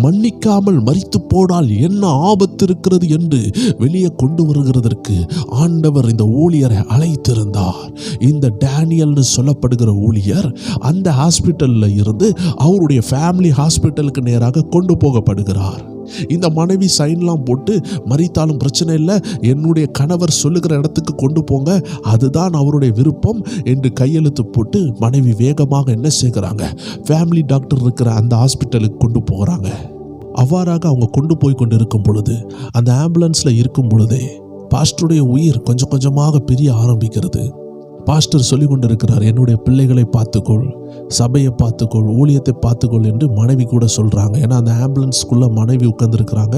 மன்னிக்காமல் மரித்து போனால் என்ன ஆபத்து இருக்கிறது என்று வெளியே கொண்டு வருகிறதற்கு ஆண்டவர் இந்த ஊழியரை அழைத்திருந்தார். இந்த டேனியல்னு சொல்லப்படுகிற ஊழியர் அந்த ஹாஸ்பிட்டல்ல இருந்து அவருடைய ஃபேமிலி ஹாஸ்பிட்டலுக்கு நேராக கொண்டு போகப்படுகிறார். இந்த மனைவி சைன்லாம் போட்டு மரித்தாலும் பிரச்சனை இல்லை, என்னுடைய கணவர் சொல்லுகிற இடத்துக்கு கொண்டு போங்க, அதுதான் அவருடைய விருப்பம் என்று கையெழுத்து போட்டு மனைவி வேகமாக என்ன செய்கிறாங்க, ஃபேமிலி டாக்டர் இருக்கிற அந்த ஹாஸ்பிட்டலுக்கு கொண்டு போகிறாங்க. அவ்வாறாக அவங்க கொண்டு போய் கொண்டு இருக்கும் பொழுது, அந்த ஆம்புலன்ஸில் இருக்கும் பொழுதே பாஸ்டருடைய உயிர் கொஞ்சம் கொஞ்சமாக பிரிய ஆரம்பிக்கிறது. பாஸ்டர் சொல்லி கொண்டிருக்கிறார், என்னுடைய பிள்ளைகளை பார்த்துக்கொள், சபையை பார்த்துக்கொள், ஊழியத்தை பார்த்துக்கொள் என்று மனைவி கூட சொல்கிறாங்க. ஏன்னா அந்த ஆம்புலன்ஸ்குள்ளே மனைவி உட்கார்ந்துருக்கிறாங்க,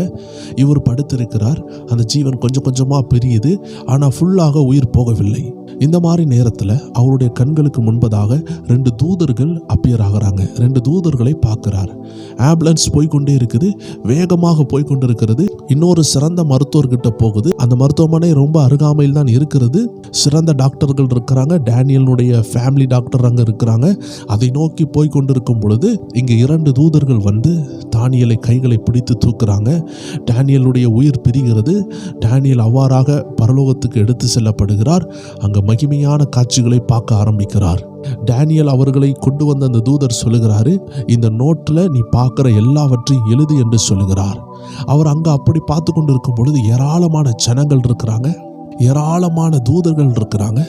இவர் படுத்திருக்கிறார். அந்த ஜீவன் கொஞ்சம் கொஞ்சமாக பிரியுது, ஆனால் ஃபுல்லாக உயிர் போகவில்லை. இந்த மாதிரி நேரத்தில் அவருடைய கண்களுக்கு முன்பதாக 2 தூதர்கள் அப்பியர் ஆகிறாங்க. 2 தூதர்களை பார்க்கிறார். ஆம்புலன்ஸ் போய்கொண்டே இருக்குது, வேகமாக போய்கொண்டிருக்கிறது. இன்னொரு சிறந்த மருத்துவர்கிட்ட போகுது. அந்த மருத்துவமனை ரொம்ப அருகாமையில் தான் இருக்கிறது. சிறந்த டாக்டர்கள் இருக்கிறாங்க, டேனியலுடைய ஃபேமிலி டாக்டர் அங்கே இருக்கிறாங்க. அதை நோக்கி போய்கொண்டிருக்கும் பொழுது இங்கே 2 தூதர்கள் வந்து தானியலை கைகளை பிடித்து தூக்குறாங்க. டேனியலுடைய உயிர் பிரிகிறது. டேனியல் அவ்வாறாக பரலோகத்துக்கு எடுத்து செல்லப்படுகிறார். அங்கே மகிமையான காட்சிகளை பார்க்க ஆரம்பிக்கிறார். டேனியல் அவர்களை கொண்டு வந்த அந்த தூதர் சொல்லுகிறாரு, இந்த நோட்டில் நீ பார்க்குற எல்லாவற்றையும் எழுது என்று சொல்லுகிறார். அவர் அங்கே அப்படி பார்த்து கொண்டு இருக்கும் பொழுது ஏராளமான ஜனங்கள் இருக்கிறாங்க, ஏராளமான தூதர்கள் இருக்கிறாங்க.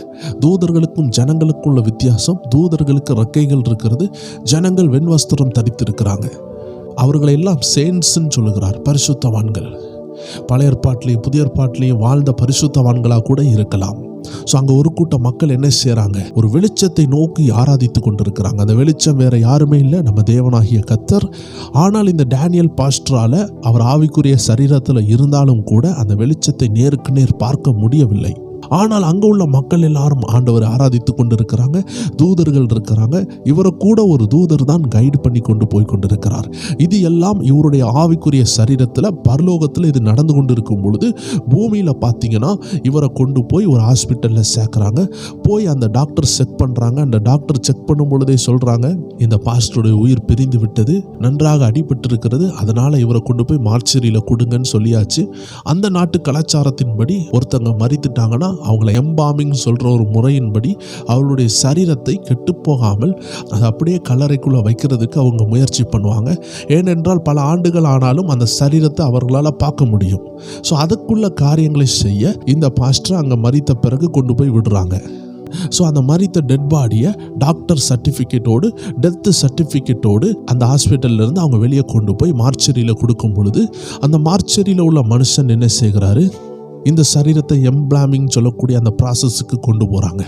தூதர்களுக்கும் ஜனங்களுக்கும் உள்ள வித்தியாசம், தூதர்களுக்கு ரெக்கைகள் இருக்கிறது, ஜனங்கள் வெண்வஸ்திரம் தரித்திருக்கிறாங்க. அவர்களை எல்லாம் சேன்ஸ்ன்னு சொல்லுகிறார், பரிசுத்தவான்கள். பழைய ஏற்பாட்டிலையும் புதிய ஏற்பாட்டிலையும் வாழ்ந்த பரிசுத்தவான்களாக கூட இருக்கலாம். ஸோ அங்கே ஒரு கூட்ட மக்கள் என்ன செய்கிறாங்க, ஒரு வெளிச்சத்தை நோக்கி ஆராதித்து கொண்டிருக்கிறாங்க. அந்த வெளிச்சம் வேற யாருமே இல்லை, நம்ம தேவனாகிய கர்த்தர். ஆனால் இந்த டேனியல் பாஸ்டரால் அவர் ஆவிக்குரிய சரீரத்தில் இருந்தாலும் கூட அந்த வெளிச்சத்தை நேருக்கு நேர் பார்க்க முடியவில்லை. ஆனால் அங்கே உள்ள மக்கள் எல்லாரும் ஆண்டவரை ஆராதித்து கொண்டிருக்கிறாங்க. தூதர்கள் இருக்கிறாங்க. இவரை கூட ஒரு தூதர் தான் கைடு பண்ணி கொண்டு போய் கொண்டிருக்கிறார். இது எல்லாம் இவருடைய ஆவிக்குரிய சரீரத்தில் பரலோகத்தில் இது நடந்து கொண்டு இருக்கும் பொழுது பூமியில் பார்த்தீங்கன்னா இவரை கொண்டு போய் ஒரு ஹாஸ்பிட்டலில் சேர்க்குறாங்க. போய் அந்த டாக்டர் செக் பண்ணுறாங்க. அந்த டாக்டர் செக் பண்ணும் பொழுதே சொல்கிறாங்க, இந்த பாஸ்டருடைய உயிர் பிரிந்து விட்டது, நன்றாக அடிபட்டு இருக்கிறது, அதனால் இவரை கொண்டு போய் மார்ச்சரியில் கொடுங்கன்னு சொல்லியாச்சு. அந்த நாட்டு கலாச்சாரத்தின்படி ஒருத்தங்க மரித்துட்டாங்கன்னா அவங்கள எம்பாமிங் சொல்கிற ஒரு முறையின்படி அவளுடைய சரீரத்தை கெட்டு போகாமல் அதை அப்படியே கல்லறைக்குள்ளே வைக்கிறதுக்கு அவங்க முயற்சி பண்ணுவாங்க. ஏனென்றால் பல ஆண்டுகள் ஆனாலும் அந்த சரீரத்தை அவர்களால் பார்க்க முடியும். ஸோ அதுக்குள்ள காரியங்களை செய்ய இந்த பாஸ்டர் அங்கே மரித்த பிறகு கொண்டு போய் விடுறாங்க. ஸோ அந்த மரித்த டெட் பாடியை டாக்டர் சர்டிஃபிகேட்டோடு, டெத் சர்டிஃபிகேட்டோடு அந்த ஹாஸ்பிட்டல்லேருந்து அவங்க வெளியே கொண்டு போய் மார்ச்சரியில் கொடுக்கும் பொழுது அந்த மார்ச்சரியில் உள்ள மனுஷன் என்ன செய்கிறாரு, இந்த சரீரத்தை எம்ப்ளாமிங் சொல்லக்கூடிய அந்த ப்ராசஸுக்கு கொண்டு போகிறாங்க.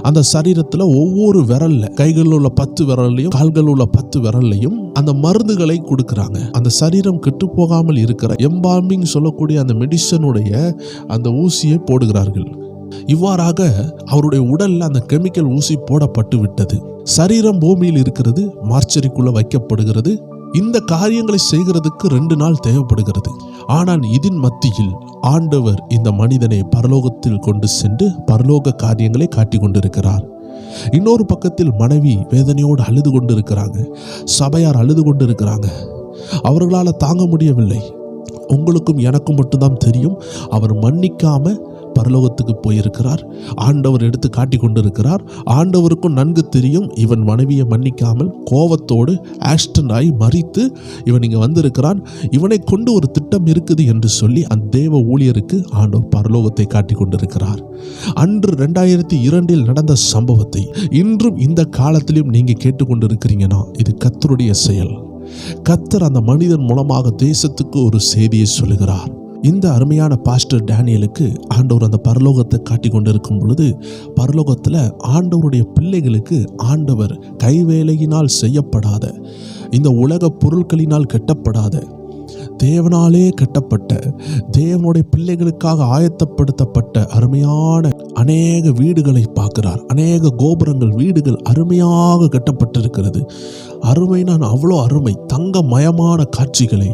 அந்த சரீரத்தில் ஒவ்வொரு விரலில், கைகளில் உள்ள 10 விரல்லையும் கால்களில் உள்ள 10 விரல்லையும் அந்த மருந்துகளை கொடுக்குறாங்க. அந்த சரீரம் கெட்டு போகாமல் இருக்கிற எம்பாமிங் சொல்லக்கூடிய அந்த மெடிசனுடைய அந்த ஊசியை போடுகிறார்கள். இவ்வாறாக அவருடைய உடல்ல அந்த கெமிக்கல் ஊசி போடப்பட்டு விட்டது. சரீரம் பூமியில் இருக்கிறது, மார்ச்சரிக்குள்ள வைக்கப்படுகிறது. இந்த காரியங்களை செய்கிறதுக்கு 2 நாள் தேவைப்படுகிறது. ஆனால் இதன் மத்தியில் ஆண்டவர் இந்த மனிதனை பரலோகத்தில் கொண்டு சென்று பரலோக காரியங்களை காட்டி கொண்டிருக்கிறார். இன்னொரு பக்கத்தில் மனைவி வேதனையோடு அழுது கொண்டிருக்கிறாங்க. சபையார் அழுது கொண்டிருக்கிறாங்க. அவர்களால் தாங்க முடியவில்லை. உங்களுக்கும் எனக்கும் மட்டும்தான் தெரியும். அவர் மன்னிக்காம பரலோகத்துக்கு போயிருக்கிறார். ஆண்டவர் எடுத்து காட்டி கொண்டிருக்கிறார். ஆண்டவருக்கும் நன்கு தெரியும் இவன் மனைவியை மன்னிக்காமல் கோவத்தோடு ஆக்சிடென்ட் ஆகி மரித்து இவன் இங்கே வந்திருக்கிறான், இவனை கொண்டு ஒரு திட்டம் இருக்குது என்று சொல்லி அந்த தேவ ஊழியருக்கு ஆண்டவர் பரலோகத்தை காட்டி கொண்டிருக்கிறார். அன்று 2002 நடந்த சம்பவத்தை இன்றும் இந்த காலத்திலும் நீங்க கேட்டுக்கொண்டிருக்கிறீங்கன்னா இது கர்த்தருடைய செயல். கர்த்தர் அந்த மனிதன் மூலமாக தேசத்துக்கு ஒரு செய்தியை சொல்லுகிறார். இந்த அருமையான பாஸ்டர் டேனியலுக்கு ஆண்டவர் அந்த பரலோகத்தை காட்டி கொண்டிருக்கும் பொழுது பரலோகத்தில் ஆண்டவருடைய பிள்ளைகளுக்கு ஆண்டவர் கைவேலையினால் செய்யப்படாத, இந்த உலக பொருட்களினால் கட்டப்படாத, தேவனாலே கட்டப்பட்ட, தேவனுடைய பிள்ளைகளுக்காக ஆயத்தப்படுத்தப்பட்ட அருமையான அநேக வீடுகளை பார்க்கிறார். அநேக கோபுரங்கள், வீடுகள் அருமையாக கட்டப்பட்டிருக்கிறது. அருமை, நான் அவ்வளோ அருமை, தங்கமயமான காட்சிகளை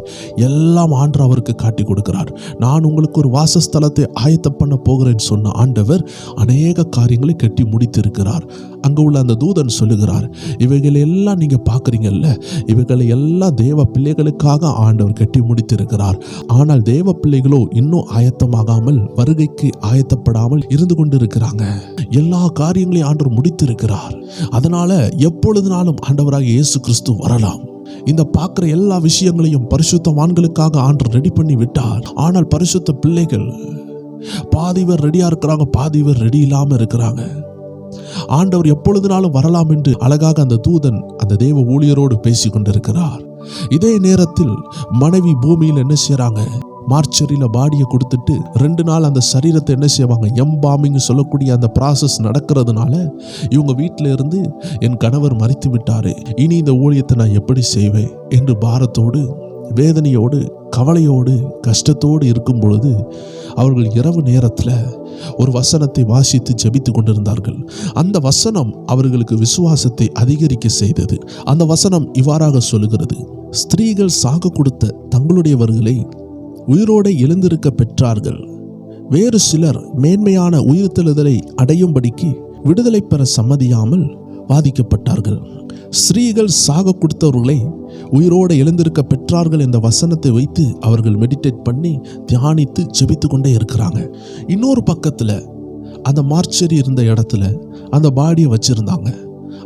எல்லாம் ஆண்டவர் அவருக்கு காட்டி கொடுக்கிறார். நான் உங்களுக்கு ஒரு வாசஸ்தலத்தை ஆயத்த பண்ண போகிறேன் சொன்ன ஆண்டவர் அநேக காரியங்களை கட்டி முடித்திருக்கிறார். அங்கே உள்ள அந்த தூதன் சொல்லுகிறார், இவைகளை எல்லாம் நீங்கள் பார்க்குறீங்கல்ல, இவைகளை எல்லாம் தேவ பிள்ளைகளுக்காக ஆண்டவர் கட்டி முடித்திருக்கிறார். ஆனால் தேவ பிள்ளைகளோ இன்னும் ஆயத்தமாகாமல், வருகைக்கு ஆயத்தப்படாமல் இருந்து கொண்டு இருக்கிறாங்க. எல்லா காரியங்களையும் ஆண்டவர் முடித்திருக்கிறார். அதனால எப்பொழுதுனாலும் ஆண்டவராக இயேசு கிறிஸ்து வரலாம். இந்த பார்க்கிற எல்லா விஷயங்களையும் பரிசுத்தவான்களுக்காக ஆண்டவர் ரெடி பண்ணி விட்டார். ஆனால் பரிசுத்த பிள்ளைகள் பாதி பேர் ரெடியா இருக்கிறாங்க, பாதி பேர் ரெடி இல்லாம இருக்கிறாங்க. ஆண்டவர் எப்பொழுதுனாலும் வரலாம் என்று அழகாக அந்த தூதன் அந்த தேவ ஊழியரோடு பேசி கொண்டிருக்கிறார். இதே நேரத்தில் மனைவி பூமியில் என்ன செய்யறாங்க, மார்ச்சரியில் பாடியை கொடுத்துட்டு 2 நாள் அந்த சரீரத்தை என்ன செய்வாங்க, எம்பாமிங் சொல்லக்கூடிய அந்த ப்ராசஸ் நடக்கிறதுனால இவங்க வீட்டில் இருந்து என் கணவர் மரித்து விட்டாரு, இனி இந்த ஊழியத்தை நான் எப்படி செய்வேன் என்று பாரத்தோடு, வேதனையோடு, கவலையோடு, கஷ்டத்தோடு இருக்கும் பொழுது அவர்கள் இரவு நேரத்தில் ஒரு வசனத்தை வாசித்து ஜெபித்து கொண்டிருந்தார்கள். அந்த வசனம் அவர்களுக்கு விசுவாசத்தை அதிகரிக்க செய்தது. அந்த வசனம் இவ்வாறாக சொல்லுகிறது, ஸ்திரீகள் சாக கொடுத்த தங்களுடையவர்களை உயிரோடு எழுந்திருக்க பெற்றார்கள். வேறு சிலர் மேன்மையான உயிர்த்தெழுதலை அடையும்படிக்கு விடுதலை பெற சம்மதியாமல் வாதிக்கப்பட்டார்கள். ஸ்திரீகள் சாக கொடுத்தவர்களை உயிரோடு எழுந்திருக்க பெற்றார்கள் என்ற வசனத்தை வைத்து அவர்கள் மெடிடேட் பண்ணி தியானித்து ஜெபித்து கொண்டே இருக்கிறாங்க. இன்னொரு பக்கத்தில் அந்த மார்ச்சரி இருந்த இடத்துல அந்த பாடியை வச்சிருந்தாங்க.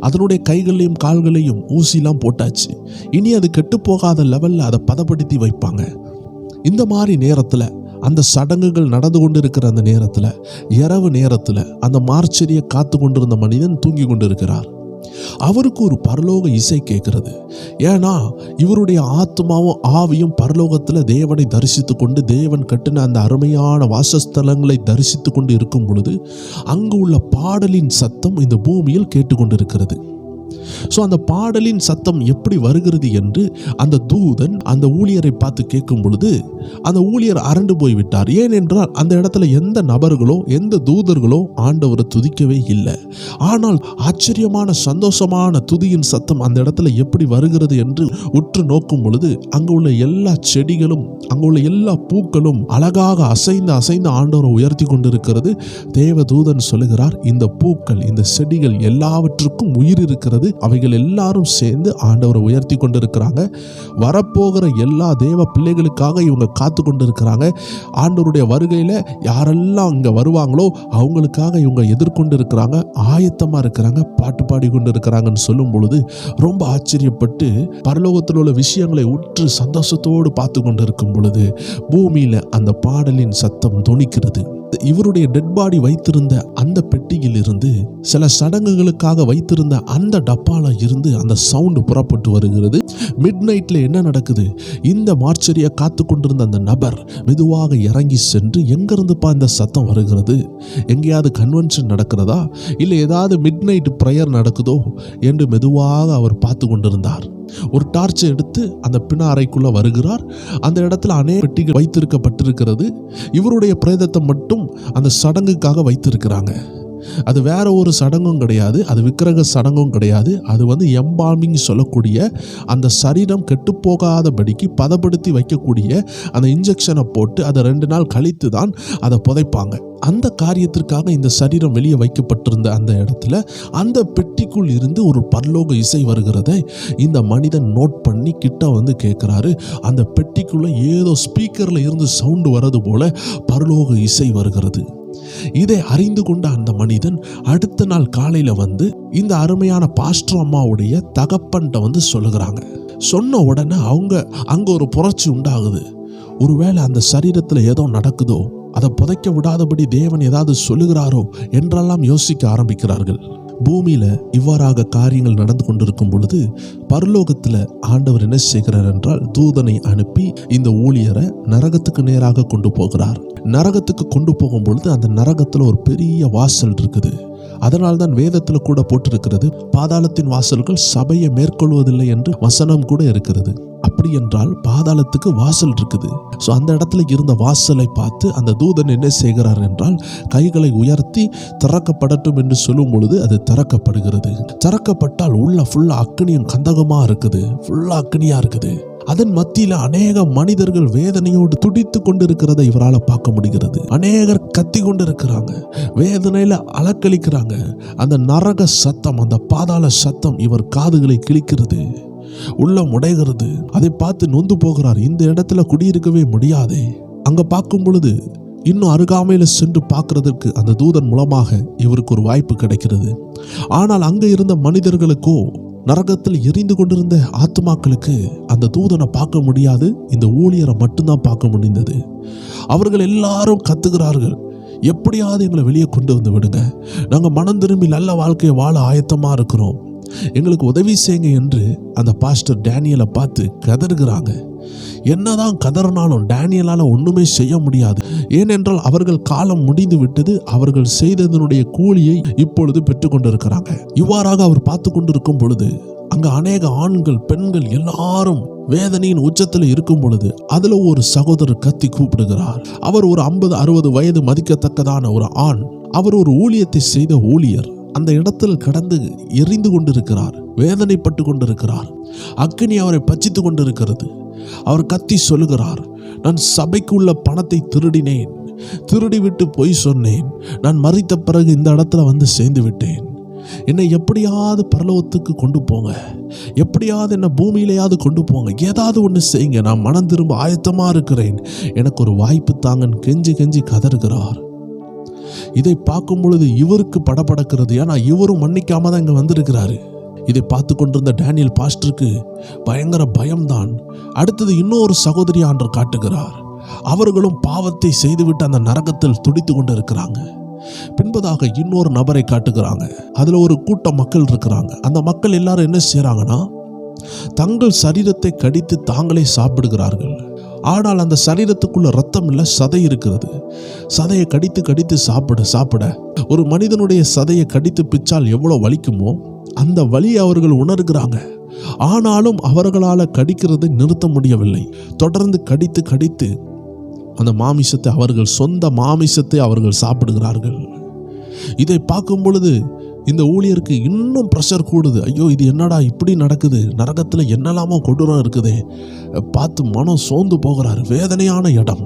அதனுடைய கைகளையும் கால்களையும் ஊசிலாம் போட்டாச்சு. இனி அது கெட்டு போகாத லெவலில் அதை பதப்படுத்தி வைப்பாங்க. இந்த மாதிரி நேரத்தில், அந்த சடங்குகள் நடந்து கொண்டு இருக்கிற அந்த நேரத்தில், இரவு நேரத்தில் அந்த மார்ச்சரியை காத்து கொண்டிருந்த மனிதன் தூங்கி கொண்டிருக்கிறார். அவருக்கு ஒரு பரலோக இசை கேட்கிறது. ஏன்னா இவருடைய ஆத்மாவும் ஆவியும் பரலோகத்தில் தேவனை தரிசித்து கொண்டு, தேவன் கட்டின அந்த அருமையான வாசஸ்தலங்களை தரிசித்து கொண்டு இருக்கும் பொழுது அங்கு உள்ள பாடலின் சத்தம் இந்த பூமியில் கேட்டுக்கொண்டிருக்கிறது. ஸோ அந்த பாடலின் சத்தம் எப்படி வருகிறது என்று அந்த தூதன் அந்த ஊழியரை பார்த்து கேட்கும் பொழுது அந்த ஊழியர் அரண்டு போய் விட்டார். ஏனென்றால் அந்த இடத்துல எந்த நபர்களோ எந்த தூதர்களோ ஆண்டவரை துதிக்கவே இல்லை. ஆனால் ஆச்சரியமான சந்தோஷமான துதியின் சத்தம் அந்த இடத்துல எப்படி வருகிறது என்று உற்று நோக்கும் பொழுது அங்கு உள்ள எல்லா செடிகளும் அங்கு உள்ள எல்லா பூக்களும் அழகாக அசைந்து அசைந்து ஆண்டவரை உயர்த்தி கொண்டிருக்கிறது. தேவ தூதன் சொல்லுகிறார், இந்த பூக்கள் இந்த செடிகள் எல்லாவற்றுக்கும் உயிர் இருக்கிறது, அவைகள் எல்லாரும் சேர்ந்து ஆண்டவரை உயர்த்தி கொண்டிருக்கிறாங்க. வரப்போகிற எல்லா தேவ பிள்ளைகளுக்காக இவங்க காத்து கொண்டிருக்கிறாங்க. ஆண்டவருடைய வருகையில் யாரெல்லாம் இங்கே வருவாங்களோ அவங்களுக்காக இவங்க எதிர்கொண்டு இருக்கிறாங்க, ஆயத்தமாக இருக்கிறாங்க, பாட்டு பாடி கொண்டு இருக்கிறாங்கன்னு சொல்லும் பொழுது ரொம்ப ஆச்சரியப்பட்டு பரலோகத்தில் உள்ள விஷயங்களை உற்று சந்தோஷத்தோடு பார்த்து கொண்டு இருக்கும் பொழுது பூமியில் அந்த பாடலின் சத்தம் தொனிக்கிறது. இவருடைய டெட் பாடி வைத்திருந்த அந்த பெட்டியில் இருந்து சில சடங்குகளுக்காக வைத்திருந்த அந்த டப்பால இருந்து அந்த சவுண்ட் புறப்பட்டு வருகிறது. மிட் நைட்ல என்ன நடக்குது? இந்த மார்ச்சரியை காத்து கொண்டிருந்த அந்த நபர் மெதுவாக இறங்கி சென்று எங்கிருந்துப்பா இந்த சத்தம் வருகிறது, எங்கேயாவது கன்வென்ஷன் நடக்கிறதா, இல்லை ஏதாவது மிட் நைட் ப்ரேயர் நடக்குதோ என்று மெதுவாக அவர் பார்த்து கொண்டிருந்தார். ஒரு டார்ச்சை எடுத்து அந்த பிண அறைக்குள்ள வருகிறார். அந்த இடத்துல அநேக பெட்டிகள் வைத்திருக்கப்பட்டிருக்கிறது. இவருடைய பிரேதத்தை மட்டும் அந்த சடங்குக்காக வைத்திருக்கிறாங்க. அது வேற ஒரு சடங்கும் கிடையாது, அது விக்கிரக சடங்கும் கிடையாது. அது எம்பால்மிங் சொல்லக்கூடிய அந்த சரீரம் கெட்டுப்போகாதபடிக்கு பதப்படுத்தி வைக்கக்கூடிய அந்த இன்ஜெக்ஷனை போட்டு அதை 2 நாள் கழித்து தான் அதை புதைப்பாங்க. அந்த காரியத்திற்காக இந்த சரீரம் வெளியே வைக்கப்பட்டிருந்த அந்த இடத்துல அந்த பெட்டிக்குள் இருந்து ஒரு பரலோக இசை வருகிறதை இந்த மனிதன் நோட் பண்ணி கிட்ட கேட்கிறாரு. அந்த பெட்டிக்குள்ள ஏதோ ஸ்பீக்கர்ல இருந்து சவுண்டு வர்றது போல பரலோக இசை வருகிறது. இதை அறிந்து கொண்ட அந்த மனிதன் அடுத்த நாள் காலையில இந்த அருமையான பாஸ்டர் அம்மாவுடைய தகப்பன்ட்ட சொல்லுகிறாங்க. சொன்ன உடனே அங்க ஒரு புரட்சி உண்டாகுது. ஒருவேளை அந்த சரீரத்தில் ஏதோ நடக்குதோ, அதை புதைக்க விடாதபடி தேவன் ஏதாவது சொல்லுகிறாரோ என்றெல்லாம் யோசிக்க ஆரம்பிக்கிறார்கள். பூமியில இவ்வாறாக காரியங்கள் நடந்து கொண்டிருக்கும் பொழுது பரலோகத்துல ஆண்டவர் என்ன செய்கிறார் என்றால் தூதனை அனுப்பி இந்த ஊழியரை நரகத்துக்கு நேராக கொண்டு போகிறார். நரகத்துக்கு கொண்டு போகும் பொழுது அந்த நரகத்துல ஒரு பெரிய வாசல் இருக்குது. அதனால்தான் வேதத்துல கூட போட்டிருக்கிறது, பாதாளத்தின் வாசல்கள் சபையை மேற்கொள்வதில்லை என்று வசனம் கூட இருக்கிறது. அப்படி என்றால் பாதாளத்துக்கு வாசல் இருக்குது. ஸோ அந்த இடத்துல இருந்த வாசலை பார்த்து அந்த தூதன் என்ன செய்கிறார் என்றால் கைகளை உயர்த்தி திறக்கப்படட்டும் என்று சொல்லும் பொழுது அது திறக்கப்படுகிறது. திறக்கப்பட்டால் உள்ள ஃபுல்லா அக்னியும் கந்தகமா இருக்குது, ஃபுல்லா அக்னியா இருக்குது. அதன் மத்தியில அநேக மனிதர்கள் வேதனையோடு துடித்து கொண்டிருக்கிறதை இவரால் பார்க்க முடிகிறது. அநேகர் கத்தி கொண்டு இருக்கிறாங்க, வேதனையில அலக்களிக்கிறாங்க. அந்த நரக சத்தம், அந்த பாதாள சத்தம் இவர் காதுகளை கிழிக்கிறது, உள்ளம் உடைகிறது. அதை பார்த்து நொந்து போகிறார். இந்த இடத்துல குடியிருக்கவே முடியாதே. அங்க பார்க்கும் பொழுது இன்னும் அருகாமையில சென்று பார்க்கிறதுக்கு அந்த தூதன் மூலமாக இவருக்கு ஒரு வாய்ப்பு கிடைக்கிறது. ஆனால் அங்க இருந்த மனிதர்களுக்கோ, நரகத்தில் எரிந்து கொண்டிருந்த ஆத்மாக்களுக்கு அந்த தூதனை பார்க்க முடியாது, இந்த ஊழியரை மட்டும்தான் பார்க்க முடிந்தது. அவர்கள் எல்லாரும் கத்துகிறார்கள், எப்படியாவது எங்களை வெளியே கொண்டு வந்து விடுங்க, நாங்கள் மனம் திரும்பி நல்ல வாழ்க்கையை வாழ ஆயத்தமாக இருக்கிறோம், எங்களுக்கு உதவி செய்யுங்க என்று அந்த பாஸ்டர் டேனியலை பார்த்து கதறுகிறாங்க. என்னதான் கதறினாலும் டேனியலால ஒண்ணுமே செய்ய முடியாது. ஏனென்றால் அவர்கள் காலம் முடிந்து விட்டது. அவர்கள் செய்ததனுடைய கூலியை இப்பொழுது பெற்றுக்கொண்டிருக்கிறாங்க. இவ்வாறாக அவர் பார்த்து கொண்டிருக்கும் பொழுது அங்க அநேக ஆண்கள் பெண்கள் எல்லாரும் வேதனையின் உச்சத்தில் இருக்கும் பொழுது அதுல ஒரு சகோதரர் கத்தி கூப்பிடுகிறார். அவர் ஒரு 50-60 வயது மதிக்கத்தக்கதான ஒரு ஆண். அவர் ஒரு ஊழியத்தை செய்த ஊழியர். அந்த இடத்தில் கடந்து எரிந்து கொண்டிருக்கிறார், வேதனைப்பட்டு கொண்டிருக்கிறார். அக்கினி அவரை பச்சித்து கொண்டிருக்கிறது. அவர் கத்தி சொல்லுகிறார், நான் சபைக்கு உள்ள பணத்தை திருடினேன், திருடிவிட்டு பொய் சொன்னேன், நான் மரித்த பிறகு இந்த இடத்துல சேர்ந்து விட்டேன், என்னை எப்படியாவது பரலோகத்துக்கு கொண்டு போங்க, எப்படியாவது என்னை பூமியிலேயாவது கொண்டு போங்க, ஏதாவது ஒன்று செய்யுங்க, நான் மனம் திரும்ப ஆயத்தமா இருக்கிறேன், எனக்கு ஒரு வாய்ப்பு தாங்கன்னு கெஞ்சி கெஞ்சி கதறுகிறார். இதை பார்க்கும் பொழுது இவருக்கு படபடக்கிறது. ஏன்னா இவரும் மன்னிக்காம தான் இங்க வந்திருக்கிறாரு. இதை பார்த்து கொண்டிருந்த டேனியல் பாஸ்டருக்கு பயங்கர பயம்தான். அடுத்தது இன்னொரு சகோதரி ஆண்டவர் காட்டுகிறார். அவர்களும் பாவத்தை செய்துவிட்டு அந்த நரகத்தில் துடித்து கொண்டு இருக்கிறாங்க. பின்பதாக இன்னொரு நபரை காட்டுகிறாங்க. அதுல ஒரு கூட்டம் மக்கள் இருக்கிறாங்க. அந்த மக்கள் எல்லாரும் என்ன செய்யறாங்கன்னா தங்கள் சரீரத்தை கடித்து தாங்களே சாப்பிடுகிறார்கள். ஆனால் அந்த சரீரத்துக்குள்ள ரத்தம் இல்லை, சதை இருக்கிறது. சதையை கடித்து கடித்து சாப்பிட சாப்பிட ஒரு மனிதனுடைய சதையை கடித்து பிச்சால் எவ்வளவு வலிக்குமோ அந்த வலியை அவர்கள் உணர்கிறாங்க. ஆனாலும் அவர்களால் கடிக்கிறதை நிறுத்த முடியவில்லை. தொடர்ந்து கடித்து கடித்து அந்த மாமிசத்தை, அவர்கள் சொந்த மாமிசத்தை அவர்கள் சாப்பிடுகிறார்கள். இதை பார்க்கும் பொழுது இந்த ஊழியருக்கு இன்னும் ப்ரெஷர் கூடுது. ஐயோ, இது என்னடா இப்படி நடக்குது, நரகத்தில் என்னெல்லாமோ கொடூரம் இருக்குதே பார்த்து மனம் சோர்ந்து போகிறார். வேதனையான இடம்,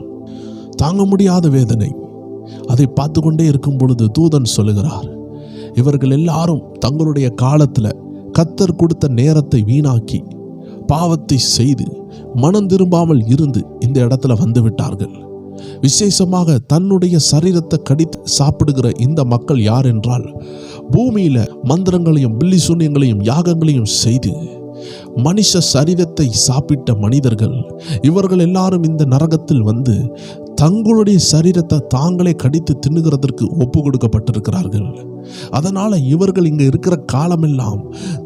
தாங்க முடியாத வேதனை. அதை பார்த்து கொண்டே இருக்கும் பொழுது தூதன் சொல்லுகிறார், இவர்கள் எல்லாரும் தங்களுடைய காலத்தில் கர்த்தர் கொடுத்த நேரத்தை வீணாக்கி பாவத்தை செய்து மனம் திரும்பாமல் இருந்து இந்த இடத்துல வந்து விட்டார்கள். விசேஷமாக தன்னுடைய சரீரத்தை கடித்து சாப்பிடுகிற இந்த மக்கள் யார் என்றால், பூமியில மந்திரங்களையும் பில்லி சூன்யங்களையும் யாகங்களையும் செய்து மனுஷ சரீரத்தை சாப்பிட்ட மனிதர்கள். இவர்கள் எல்லாரும் இந்த நரகத்தில் வந்து தங்களுடைய சரீரத்தை தாங்களே கடித்து தின்னுகிறதற்கு ஒப்பு கொடுக்கப்பட்டிருக்கிறார்கள். அதனால இவர்கள் இங்க இருக்கிற காலமெல்லாம்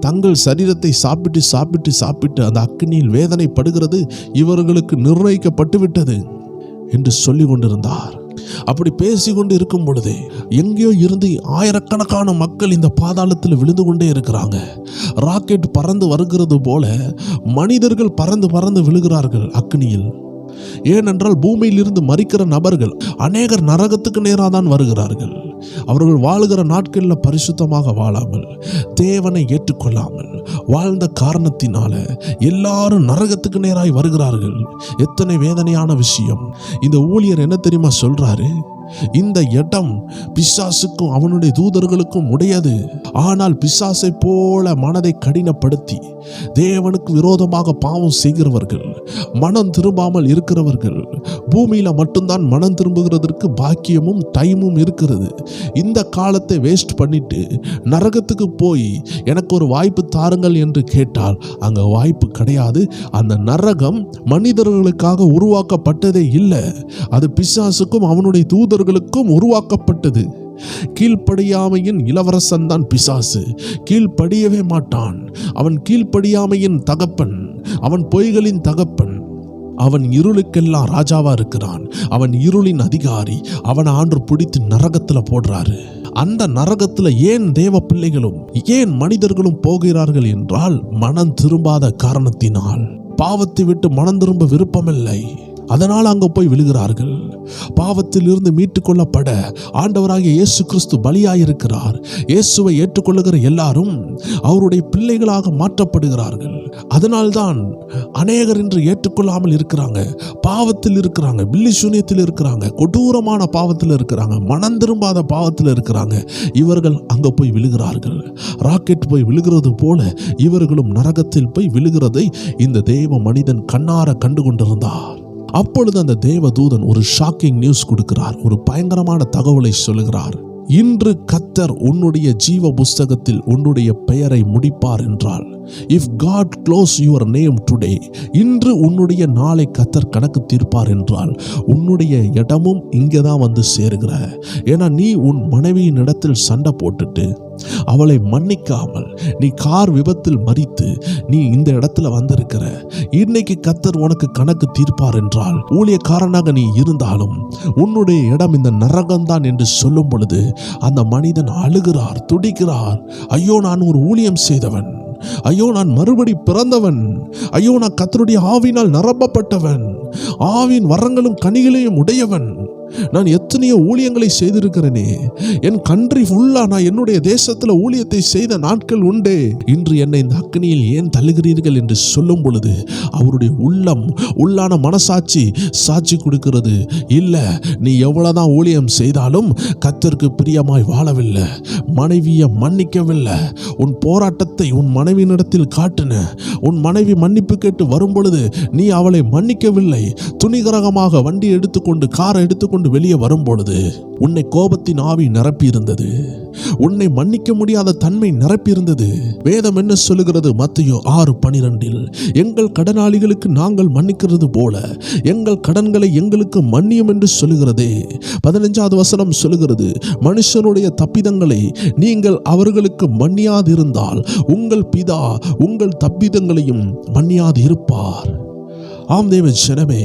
தங்கள் சரீரத்தை சாப்பிட்டு சாப்பிட்டு சாப்பிட்டு அந்த அக்கினியில் வேதனைப்படுகிறது இவர்களுக்கு நிர்ணயிக்கப்பட்டு விட்டது என்று சொல்லி கொண்டிருந்தார். அப்படி பேசிக்கொண்டு இருக்கும் பொழுதே எங்கேயோ இருந்து ஆயிரக்கணக்கான மக்கள் இந்த பாதாளத்தில் விழுந்து கொண்டே இருக்கிறாங்க. ராக்கெட் பறந்து வருகிறது போல மனிதர்கள் பறந்து பறந்து விழுகிறார்கள் அக்னியில். ஏனென்றால் பூமியிலிருந்து மரிக்கிற நபர்கள் அநேகர் நரகத்துக்கு நேராக தான் வருகிறார்கள். அவர்கள் வாழுகிற நாட்களில் பரிசுத்தமாக வாழாமல் தேவனை ஏற்றுக்கொள்ளாமல் வாழ்ந்த காரணத்தினால எல்லாரும் நரகத்துக்கு நேராய் வருகிறார்கள். எத்தனை வேதனையான விஷயம். இந்த ஊழியர் என்ன தெரியுமா சொல்றாரு, இந்த இடம் பிசாசுக்கும் அவனுடைய தூதர்களுக்கும் உடையது. ஆனால் பிசாசை போல மனதை கடினப்படுத்தி தேவனுக்கு விரோதமாக பாவம் செய்கிறவர்கள், மனம் திரும்பாமல் இருக்கிறவர்கள், பூமியில மட்டும்தான் மனம் திரும்புகிறதற்கு பாக்கியமும் டைமும் இருக்கிறது. இந்த காலத்தை வேஸ்ட் பண்ணிட்டு நரகத்துக்கு போய் எனக்கு ஒரு வாய்ப்பு தாருங்கள் என்று கேட்டால் அங்க வாய்ப்பு கிடையாது. அந்த நரகம் மனிதர்களுக்காக உருவாக்கப்பட்டதே இல்லை, அது பிசாசுக்கும் அவனுடைய தூதர்களுக்கும் உருவாக்கப்பட்டது. கீழ்ப்படியாமையின் இளவரசன் தான் பிசாசு. கீழ்ப்படியவே மாட்டான். அவன் கீழ்ப்படியாமையின் தகப்பன், அவன் பொய்களின் தகப்பன். அவன் இருளுக்கெல்லாம் ராஜாவா இருக்கிறான். அவன் இருளின் அதிகாரி. அவனை ஆண்டு பிடித்து நரகத்துல போடுறாரு. அந்த நரகத்துல ஏன் தேவ பிள்ளைகளும் ஏன் மனிதர்களும் போகிறார்கள் என்றால், மனம் திரும்பாத காரணத்தினால். பாவத்தை விட்டு மனம் திரும்ப விருப்பமில்லை, அதனால் அங்க போய் விழுகிறார்கள். பாவத்தில் இருந்து மீட்டுக் கொள்ளப்பட ஆண்டவராகிய இயேசு கிறிஸ்து பலியாயிருக்கிறார். இயேசுவை ஏற்றுக்கொள்ளுகிற எல்லாரும் அவருடைய பிள்ளைகளாக மாற்றப்படுகிறார்கள். அதனால்தான் அநேகர் இன்று ஏற்றுக்கொள்ளாமல் இருக்கிறாங்க, பாவத்தில் இருக்கிறாங்க, பில்லி சூன்யத்தில் இருக்கிறாங்க, கொடூரமான பாவத்தில் இருக்கிறாங்க, மனம் திரும்பாத பாவத்தில் இருக்கிறாங்க. இவர்கள் அங்க போய் விழுகிறார்கள். ராக்கெட் போய் விழுகிறது போல இவர்களும் நரகத்தில் போய் விழுகிறதை இந்த தேவ மனிதன் கண்ணார கண்டு கொண்டிருந்தார். அப்பொழுது அந்த தேவ தூதன் ஒரு ஷாக்கிங் நியூஸ் கொடுக்கிறார். ஒரு பயங்கரமான தகவலை சொல்லுகிறார். இன்று கர்த்தர் உன்னுடைய ஜீவ புஸ்தகத்தில் உன்னுடைய பெயரை முடிப்பார் என்றால், if God close your name today, இன்று உன்னுடைய நாளை கர்த்தர் கணக்கு தீர்ப்பார் என்றால் உன்னுடைய இடமும் இங்கே தான் வந்து சேருகிற. ஏன்னா நீ உன் மனைவியின் இடத்தில் சண்டை போட்டுட்டு அவளை மன்னிக்காமல் நீ கார் விபத்தில் மரித்து நீ இந்த இடத்துல வந்திருக்கிற. இன்னைக்கு கர்த்தர் உனக்கு கணக்கு தீர்ப்பார் என்றால், ஊழியக்காரனாக நீ இருந்தாலும் உன்னுடைய இடம் இந்த நரகம்தான் என்று சொல்லும் பொழுது அந்த மனிதன் அழுகிறார், துடிக்கிறார். ஐயோ, நான் ஒரு ஊழியம் செய்தவன், ஐயோ நான் மறுபடி பிறந்தவன், ஐயோ நான் கர்த்தருடைய ஆவியினால் நிரப்பப்பட்டவன், ஆவியின் வரங்களும் கனிகளையும் உடையவன், நான் எத்தனையோ ஊழியங்களை செய்திருக்கிறேனே, என் கண்ட்ரி ஃபுல்லா நான் என்னுடைய தேசத்துல ஊழியத்தை செய்த நாட்கள் உண்டே, இன்று என்னை இந்த அக்னியில் ஏன் தள்ளுகிறீர்கள் என்று சொல்லும் பொழுது அவருடைய உள்ளான மனசாட்சி சாட்சி கொடுக்கிறது. இல்ல, நீ எவ்வளவுதான் ஊழியம் செய்தாலும் கர்த்தருக்கு பிரியமாய் வாழவில்லை, மனைவியை மன்னிக்கவில்லை, உன் போராட்டத்தை உன் மனைவியினிடத்தில் காட்டின, உன் மனைவி மன்னிப்பு கேட்டு வரும் பொழுது நீ அவளை மன்னிக்கவில்லை, துணிகரகமாக வண்டி எடுத்துக்கொண்டு காரை எடுத்துக்கொண்டு வெளியே வரும்பொழுது உன்னை கோபத்தின் ஆவி நிரப்பி இருந்தது, உன்னை மன்னிக்க முடியாத தன்மை நிரப்பி இருந்தது. வேதம் என்ன சொல்லுகிறது? மத்தேயு 6:12, எங்கள் கடனாளிகளுக்கு நாங்கள் மன்னிக்கிறது போல எங்கள் கடன்களை எங்களுக்கு மன்னியும் என்று சொல்லுகிறதே. 15வது வசனம் சொல்லுகிறது, மனுஷனுடைய தப்பிதங்களை நீங்கள் அவர்களுக்கு மன்னியாதிருந்தால் உங்கள் பிதா உங்கள் தப்பிதங்களையும் மன்னியாது இருப்பார். ஆம் தேவ ஜனமே,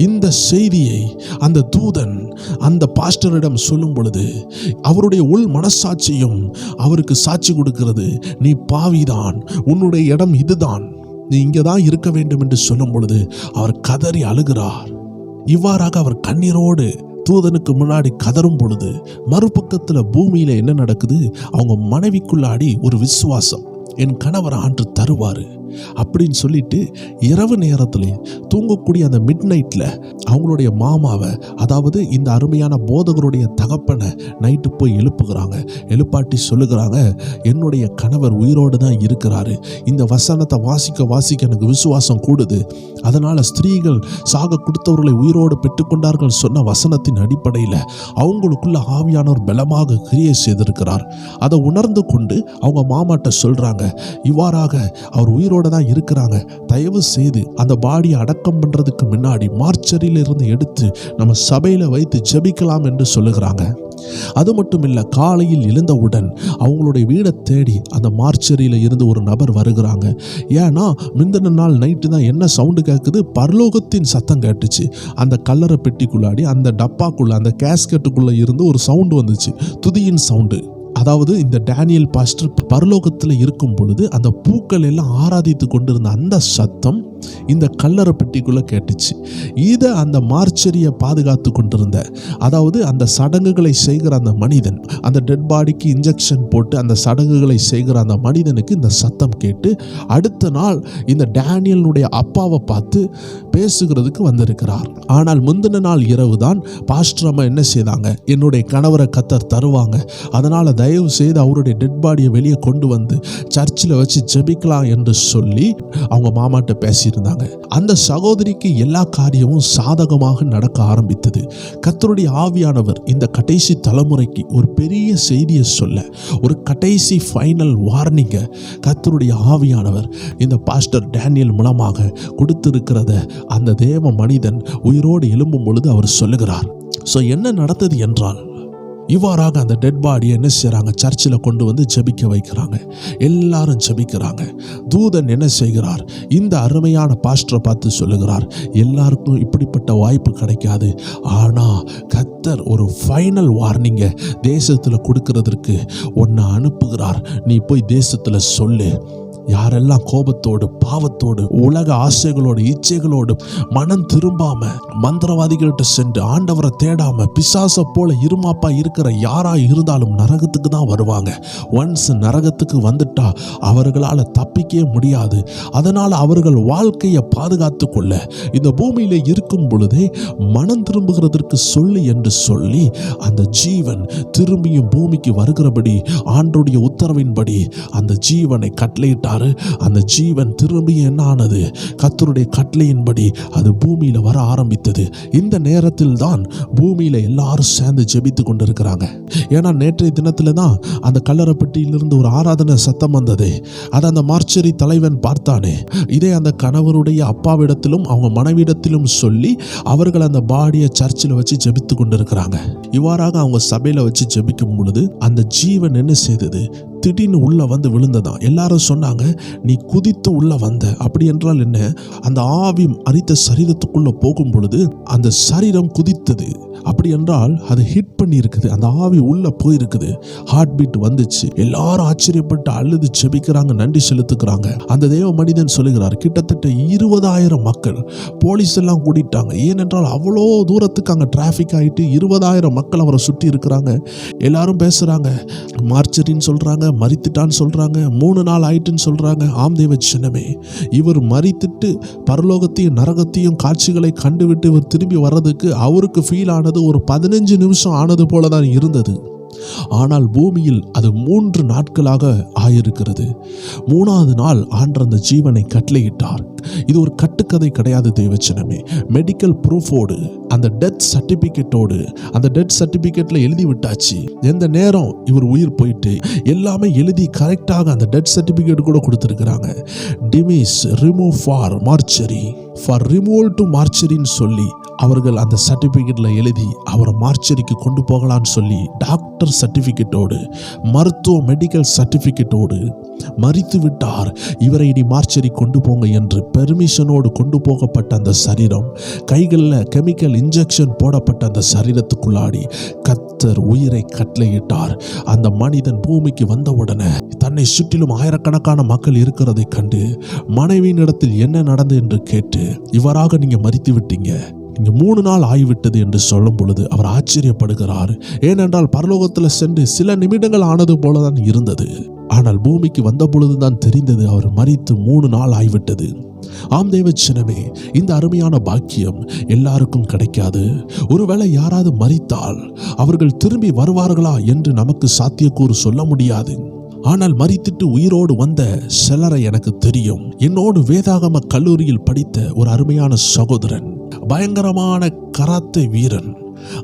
இந்த செய்தியை அந்த தூதன் அந்த பாஸ்டரிடம் சொல்லும் பொழுது அவருடைய உள் மனசாட்சியும் அவருக்கு சாட்சி கொடுக்கிறது. நீ பாவிதான், உன்னுடைய இடம் இதுதான், நீ இங்கதான் இருக்க வேண்டும் என்று சொல்லும் பொழுது அவர் கதறி அழுகிறார். இவ்வாறாக அவர் கண்ணீரோடு தூதனுக்கு முன்னாடி கதறும் பொழுது மறுபக்கத்தில் பூமியில என்ன நடக்குது? அவங்க மனைவிக்குள்ளாடி ஒரு விசுவாசம், என் கணவர் ஆண்டு தருவாரு அப்படின்னு சொல்லிட்டு இரவு நேரத்தில் தூங்கக்கூடிய அந்த மிட் நைட்ல அவங்களுடைய மாமாவை, அதாவது இந்த அருமையான போதகருடைய தகப்பனை நைட்டு போய் எழுப்புகிறாங்க. எழுப்பாட்டி சொல்லுகிறாங்க, என்னுடைய கணவர் உயிரோடு தான் இருக்கிறாரு, இந்த வசனத்தை வாசிக்க வாசிக்க எனக்கு விசுவாசம் கூடுது, அதனால ஸ்திரீகள் சாக கொடுத்தவர்களை உயிரோடு பெற்றுக்கொண்டார்கள் சொன்ன வசனத்தின் அடிப்படையில் அவங்களுக்குள்ள ஆவியானவர் பலமாக கிரியை செய்திருக்கிறார். அதை உணர்ந்து கொண்டு அவங்க மாமாட்ட சொல்றாங்க, இவ்வாறாக அவர் உயிரோடு தான் இருக்கிறாங்க, தயவு செய்து அந்த பாடியை அடக்கம் பண்றதுக்கு முன்னாடி மார்ச்சரியில இருந்து எடுத்து நம்ம சபையில வைத்து ஜெபிக்கலாம் என்று சொல்லுகிறாங்க. அது மட்டும் இல்ல, காலையில் எழுந்தவுடன் அவங்களுடைய வீடை தேடி அந்த மார்ச்சரியில இருந்து ஒரு நபர் வருகிறாங்க. ஏன்னா முந்தின நாள் நைட்டு தான் என்ன சவுண்டு கேட்குது? பரலோகத்தின் சத்தம் கேட்டுச்சு. அந்த கல்லறை பெட்டிக்குள்ளாடி அந்த டப்பாக்குள்ள அந்த கேஸ்கெட்டுக்குள்ள இருந்து ஒரு சவுண்டு வந்துச்சு, துதியின் சவுண்டு. அதாவது இந்த டேனியல் பாஸ்டர் பரலோகத்தில் இருக்கும் பொழுது அந்த பூக்கள் எல்லாம் ஆராதித்து கொண்டிருந்த அந்த சத்தம் இந்த கல்லறை பெட்டிக்குள்ள கேட்டுச்சு. இதை அந்த மார்ச்சரியை பாதுகாத்து கொண்டிருந்த, அதாவது அந்த சடங்குகளை செய்கிற அந்த மனிதன், அந்த டெட் பாடிக்கு இன்ஜெக்ஷன் போட்டு அந்த சடங்குகளை செய்கிற அந்த மனிதனுக்கு இந்த சத்தம் கேட்டு அடுத்த நாள் இந்த டேனியலுடைய அப்பாவை பார்த்து பேசுகிறதுக்கு வந்திருக்கிறார். ஆனால் முந்தின நாள் இரவு தான் பாஸ்டர் அம்மா என்ன செய்தாங்க? என்னுடைய கணவரை கத்தர் தருவாங்க, அதனால தயவு செய்து அவருடைய டெட் பாடியை வெளியே கொண்டு வந்து சர்ச்சில் வச்சு ஜெபிக்கலாம் என்று சொல்லி அவங்க மாமாட்ட பேசியிருந்தாங்க. அந்த சகோதரிக்கு எல்லா காரியமும் சாதகமாக நடக்க ஆரம்பித்தது. கர்த்தருடைய ஆவியானவர் இந்த கடைசி தலைமுறைக்கு ஒரு பெரிய செய்தியை சொல்ல, ஒரு கடைசி ஃபைனல் வார்னிங்க கர்த்தருடைய ஆவியானவர் இந்த பாஸ்டர் டேனியல் மூலமாக கொடுத்திருக்கிறத அந்த தேவ மனிதன் உயிரோடு எழும்பும் பொழுது அவர் சொல்லுகிறார். ஸோ என்ன நடந்தது என்றால், இவ்வாறாக அந்த டெட் பாடியை என்ன செய்கிறாங்க? சர்ச்சில் கொண்டு வந்து ஜெபிக்க வைக்கிறாங்க. எல்லாரும் ஜெபிக்கிறாங்க. தூதன் என்ன செய்கிறார்? இந்த அருமையான பாஸ்டரை பார்த்து சொல்லுகிறார், எல்லாருக்கும் இப்படிப்பட்ட வாய்ப்பு கிடைக்காது, ஆனால் கர்த்தர் ஒரு ஃபைனல் வார்னிங்கை தேசத்தில் கொடுக்கறதற்கு ஒன்று அனுப்புகிறார். நீ போய் தேசத்தில் சொல்லு, யாரெல்லாம் கோபத்தோடு பாவத்தோடு உலக ஆசைகளோடு இச்சைகளோடு மனம் திரும்பாம மந்திரவாதிகள்கிட்ட சென்று ஆண்டவரை தேடாம பிசாசை போல இருமாப்பா இருக்கிற யாரா இருந்தாலும் நரகத்துக்கு தான் வருவாங்க. ஒன்ஸ் நரகத்துக்கு வந்துட்டா அவர்களால் தப்பிக்கவே முடியாது. அதனால் அவர்கள் வாழ்க்கையை பாதுகாத்து கொள்ள இந்த பூமியில இருக்கும் பொழுதே மனம் திரும்புகிறதற்கு சொல்லு என்று சொல்லி அந்த ஜீவன் திரும்பியும் பூமிக்கு வருகிறபடி ஆண்டவருடைய உத்தரவின்படி அந்த ஜீவனை கட்டளையிட்டார். அந்த ஜீவன் திரும்பி என்ன ஆனது? கர்த்தருடைய கட்டளையின்படி அது பூமியில வர ஆரம்பித்தது. இந்த நேரத்தில் தான் பூமியில எல்லாரும் சேர்ந்து ஜெபித்து கொண்டிருக்கிறாங்க. ஏன்னா நேற்றைய தினத்துல தான் அந்த கல்லறை பெட்டியிலிருந்து ஒரு ஆராதனை சத்தம் வந்தது. அதை அந்த மார்ச்சரி தலைவன் பார்த்தானே. இதே அந்த கணவருடைய அப்பாவிடத்திலும் அவங்க மனைவிடத்திலும் சொல்லி அவர்கள் அந்த பாடியை சர்ச்சில் வச்சு ஜெபித்து கொண்டிருக்கிறாங்க. இவ்வாறாக அவங்க சபையில வச்சு ஜெபிக்கும் பொழுது அந்த ஜீவன் என்ன செய்தது? திடீர்னு உள்ள வந்து விழுந்ததான். எல்லாரும் சொன்னாங்க, நீ குதித்து உள்ள வந்த. அப்படி என்றால் என்ன? அந்த ஆவி அரித்த சரீரத்துக்குள்ள போகும் பொழுது அந்த சரீரம் குதித்தது. அப்படி என்றால் அது ஹிட் பண்ணி இருக்குது, அந்த ஆவி உள்ள போயிருக்குது, ஹார்ட் பீட் வந்துச்சு. எல்லாரும் ஆச்சரியப்பட்டு அழுது செபிக்கிறாங்க, நன்றி செலுத்துக்கிறாங்க. அந்த தேவ மனிதன் சொல்லுகிறார், கிட்டத்தட்ட 20,000 மக்கள், போலீஸ் எல்லாம் கூட்டிட்டாங்க. ஏனென்றால் அவ்வளோ தூரத்துக்கு அங்கே டிராஃபிக் ஆகிட்டு 20,000 மக்கள் அவரை சுற்றி இருக்கிறாங்க. எல்லாரும் பேசுறாங்க, மார்ச்சரின்னு சொல்றாங்க, மரித்துட்டான்னு சொல்றாங்க, 3 நாள் ஆயிட்டுன்னு சொல்றாங்க. ஆம் தேவ ஜனமே, இவர் மரித்துட்டு பரலோகத்தையும் நரகத்தையும் காட்சிகளை கண்டுவிட்டு இவர் திரும்பி வர்றதுக்கு அவருக்கு ஃபீல் ஆனது ஒரு 15 நிமிஷம் ஆனது போலதான் இருந்தது. ஆனால் பூமியில் அது 3 நாட்களாக ஆயிருக்கிறது. 3வது நாள் ஆண்டவர் அந்த ஜீவனை கட்டளையிட்டார். இது ஒரு கட்டுக்கதை கிடையாது தேவச்சனமே. மெடிக்கல் ப்ரூஃபோடு அந்த டெத் சர்டிபிகேட்டோடு அந்த டெத் சர்டிபிகேட்ல எழுதி விட்டாச்சு எந்த நேரம் இவர் உயிர் போயிட்டு எல்லாமே எழுதி கரெக்டாக அந்த டெத் சர்டிபிகேட் கூட கொடுத்துருக்கிறாங்க. டிமிஸ் remove for mortuary, for removal to மார்ச்சரின்னு சொல்லி அவர்கள் அந்த சர்டிபிகேட்ல எழுதி அவரை மார்ச்சரிக்கு கொண்டு போகலான்னு சொல்லி டாக்டர் சர்டிபிகேட்டோடு, மருத்துவ மெடிக்கல் சர்டிபிகேட்டோடு, மரித்து விட்டார், இவரை இனி மார்ச்சரி கொண்டு போங்க என்று பெர்மிஷனோடு கொண்டு போகப்பட்ட அந்த சரீரம், கைகளில் கெமிக்கல் இன்ஜெக்ஷன் போடப்பட்ட அந்த சரீரத்துக்குள்ளாடி கர்த்தர் உயிரை கட்டளையிட்டார். அந்த மனிதன் பூமிக்கு வந்தவுடனே தன்னை சுற்றிலும் ஆயிரக்கணக்கான மக்கள் இருக்கிறதை கண்டு மனைவியின் இடத்தில் என்ன நடந்தது என்று கேட்டு, இவராக நீங்க மரித்து விட்டீங்க, இங்க 3 நாள் ஆகிவிட்டது என்று சொல்லும் பொழுது அவர் ஆச்சரியப்படுகிறார். ஏனென்றால் பரலோகத்தில் சென்று சில நிமிடங்கள் ஆனது போலதான் இருந்தது. ஆனால் பூமிக்கு வந்த பொழுதுதான் தெரிந்தது அவர் மரித்து 3 நாள் ஆகிவிட்டது. ஆம் தேவச்சனமே, இந்த அருமையான பாக்கியம் எல்லாருக்கும் கிடைக்காது. ஒருவேளை யாராவது மரித்தால் அவர்கள் திரும்பி வருவார்களா என்று நமக்கு சாத்தியக்கூறு சொல்ல முடியாது. ஆனால் மரித்துட்டு உயிரோடு வந்த சிலரை எனக்கு தெரியும். என்னோடு வேதாகம கல்லூரியில் படித்த ஒரு அருமையான சகோதரன், பயங்கரமான கராத்தே வீரன்.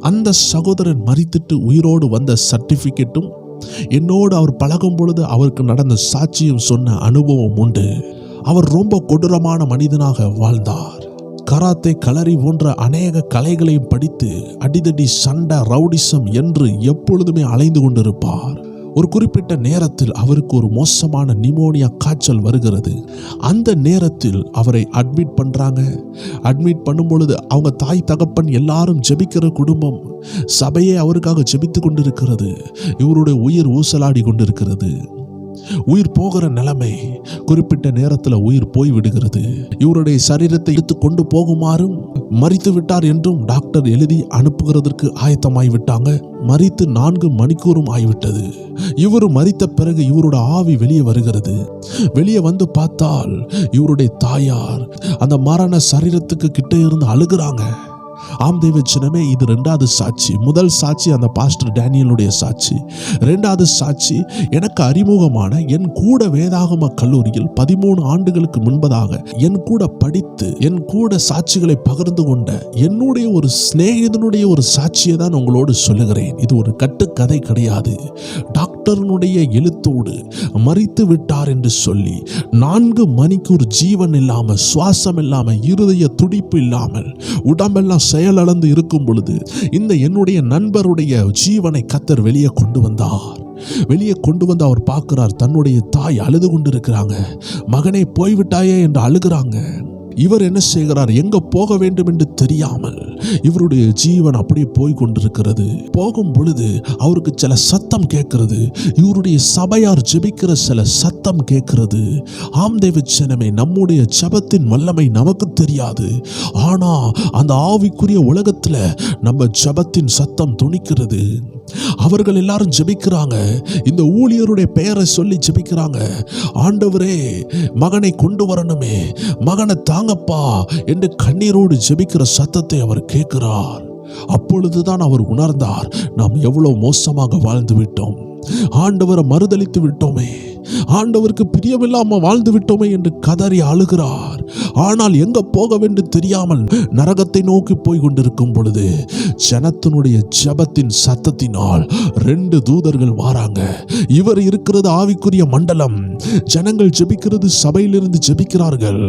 அந்த சகோதரன் மரித்துட்டு உயிரோடு வந்த சர்டிபிகேட்டும், என்னோடு அவர் பழகும் பொழுது அவருக்கு நடந்த சாட்சியம் சொன்ன அனுபவம் உண்டு. அவர் ரொம்ப கொடூரமான மனிதனாக வாழ்ந்தார். கராத்தே, களரி போன்ற அநேக கலைகளையும் படித்து அடிதடி, சண்டை, ரவுடிசம் என்று எப்பொழுதுமே அலைந்து கொண்டிருப்பார். ஒரு குறிப்பிட்ட நேரத்தில் அவருக்கு ஒரு மோசமான நிமோனியா காய்ச்சல் வருகிறது. அந்த நேரத்தில் அவரை அட்மிட் பண்றாங்க. அட்மிட் பண்ணும் பொழுது அவங்க தாய் தகப்பன் எல்லாரும் ஜெபிக்கிற குடும்பம், சபையே அவருக்காக ஜெபித்து கொண்டிருக்கிறது. இவருடைய உயிர் ஊசலாடி கொண்டிருக்கிறது. உயிர் போகிற நிலைமை, குறிப்பிட்ட நேரத்தில் உயிர் போய் விடுகிறது. இவருடைய சரீரத்தை எடுத்து கொண்டு போகுமாறும் மரித்து விட்டார் என்றும் டாக்டர் எழுதி அனுப்புகிறதற்கு ஆயத்தமாகி விட்டாங்க. மரித்து 4 மணிக்கூறும் ஆகிவிட்டது. இவர் மரித்த பிறகு இவருடைய ஆவி வெளியே வருகிறது. வெளியே வந்து பார்த்தால் இவருடைய தாயார் அந்த மரண சரீரத்துக்கு கிட்ட இருந்து அழுகிறாங்க. ஆம் தேவச்சனமே, இது 2வது சாட்சி. முதல் சாட்சி அந்த பாஸ்டர் டேனியலுடைய சாட்சி. 2வது சாட்சி, எனக்கு அறிமுகமான என் கூட வேதாகம கல்லூரியில் 13 ஆண்டுகளுக்கு முன்பதாக என் கூட படித்து என் கூட சாட்சிகளை பகிர்ந்து கொண்ட என்னுடைய ஒரு சிநேகிதனுடைய ஒரு சாட்சியை தான் உங்களோடு சொல்லுகிறேன். இது ஒரு கட்டுக்கதை கிடையாது. டாக்டர்னுடைய எழுத்தோடு மரித்து விட்டார் என்று சொல்லி 4 மணிக்கூர் ஜீவன் இல்லாமல், சுவாசம் இல்லாமல், இருதய துடிப்பு இல்லாமல், உடம்பெல்லாம் செயலளந்து இருக்கும் பொழுது இந்த என்னுடைய நண்பருடைய ஜீவனை கர்த்தர் வெளியே கொண்டு வந்தார். வெளியே கொண்டு வந்து அவர் பார்க்கிறார், தன்னுடைய தாய் அழுது கொண்டிருக்கிறாங்க. மகனே போய்விட்டாயே என்று அழுகிறாங்க. இவர் என்ன செய்கிறார், எங்க போக வேண்டும் என்று தெரியாமல் இவருடைய ஜீவன் அப்படியே போய் கொண்டிருக்கிறது. போகும் பொழுது அவருக்கு சில சத்தம் கேட்கிறது. இவருடைய சபையார் ஜெபிக்கிற சில சத்தம் கேட்கிறது. ஆம் தேவச்சனமே, நம்முடைய ஜெபத்தின் வல்லமை நமக்கு தெரியாது. ஆனா அந்த ஆவிக்குரிய உலகத்துல நம்ம ஜெபத்தின் சத்தம் துணிக்கிறது. அவர்கள் எல்லாரும் ஜெபிக்கிறாங்க. இந்த ஊழியருடைய பெயரை சொல்லி ஜெபிக்கிறாங்க. ஆண்டவரே, மகனை கொண்டு வரணுமே, மகனை தாங்கப்பா என்று கண்ணீரோடு ஜெபிக்கிற சத்தத்தை அவர் கேட்கிறார். அப்பொழுதுதான் அவர் உணர்ந்தார், நாம் எவ்வளவு மோசமாக வாழ்ந்து விட்டோம், ஆண்டவரை மறுதலித்து விட்டோமே, ஆண்டவருக்கு பிரியமில்லாமல் வாழ்ந்து விட்டோமே என்று கதறி அழுகிறார். ஆனால் எங்க போக வேண்டும் தெரியாமல் நரகத்தை நோக்கி போய் கொண்டிருக்கும் பொழுது ஜனத்தினுடைய ஜெபத்தின் சத்தத்தினால் 2 தூதர்கள் வாராங்க. இவர் இருக்கிறது ஆவிக்குரிய மண்டலம், ஜனங்கள் ஜெபிக்கிறது சபையிலிருந்து ஜெபிக்கிறார்கள்.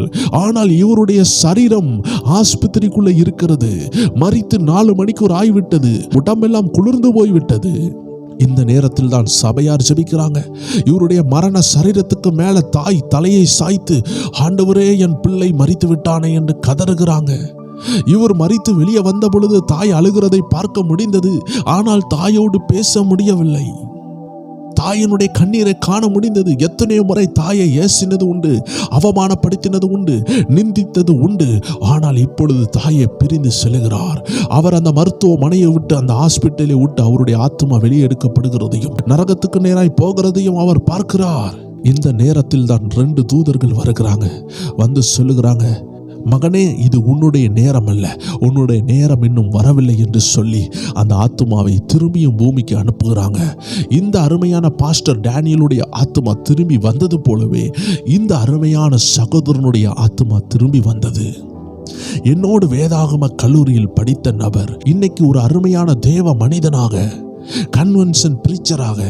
ஆனால் இவருடைய சரீரம் ஆஸ்பத்திரிக்குள்ள இருக்கிறது. மரித்து 4 மணிக்கூர் ஆகிவிட்டது. உடம்பெல்லாம் குளிர்ந்து போய்விட்டது. இந்த நேரத்தில் தான் சபையார் ஜெபிக்கிறாங்க. இவருடைய மரண சரீரத்துக்கு மேல தாய் தலையை சாய்த்து, ஆண்டவரே, என் பிள்ளை மரித்து விட்டானே என்று கதறுகிறாங்க. இவர் மரித்து வெளியே வந்த பொழுது தாய் அழுகிறதை பார்க்க முடிந்தது. ஆனால் தாயோடு பேச முடியவில்லை. தாயினுடைய கண்ணீரை காண முடிந்தது. எத்தனையோ முறை தாயை ஏசினது உண்டு, அவமானப்படுத்தினது உண்டு, நிந்தித்தது உண்டு. ஆனால் இப்பொழுது தாயை பிரிந்து செல்கிறார். அவர் அந்த மருத்துவமனையை விட்டு, அந்த ஹாஸ்பிட்டலை விட்டு அவருடைய ஆத்மா வெளியே எடுக்கப்படுகிறதையும் நரகத்துக்கு நேராய் போகிறதையும் அவர் பார்க்கிறார். இந்த நேரத்தில் தான் 2 தூதர்கள் வருகிறாங்க. வந்து சொல்லுகிறாங்க, மகனே, இது உன்னுடைய நேரம் அல்ல, உன்னுடைய நேரம் இன்னும் வரவில்லை என்று சொல்லி அந்த ஆத்துமாவை திரும்பியும் பூமிக்கு அனுப்புகிறாங்க. இந்த அருமையான பாஸ்டர் டேனியலுடைய ஆத்துமா திரும்பி வந்தது போலவே இந்த அருமையான சகோதரனுடைய ஆத்துமா திரும்பி வந்தது. என்னோடு வேதாகம கல்லூரியில் படித்த நபர் இன்னைக்கு ஒரு அருமையான தேவ மனிதனாக, கன்வென்ஷன் பிரீச்சராக,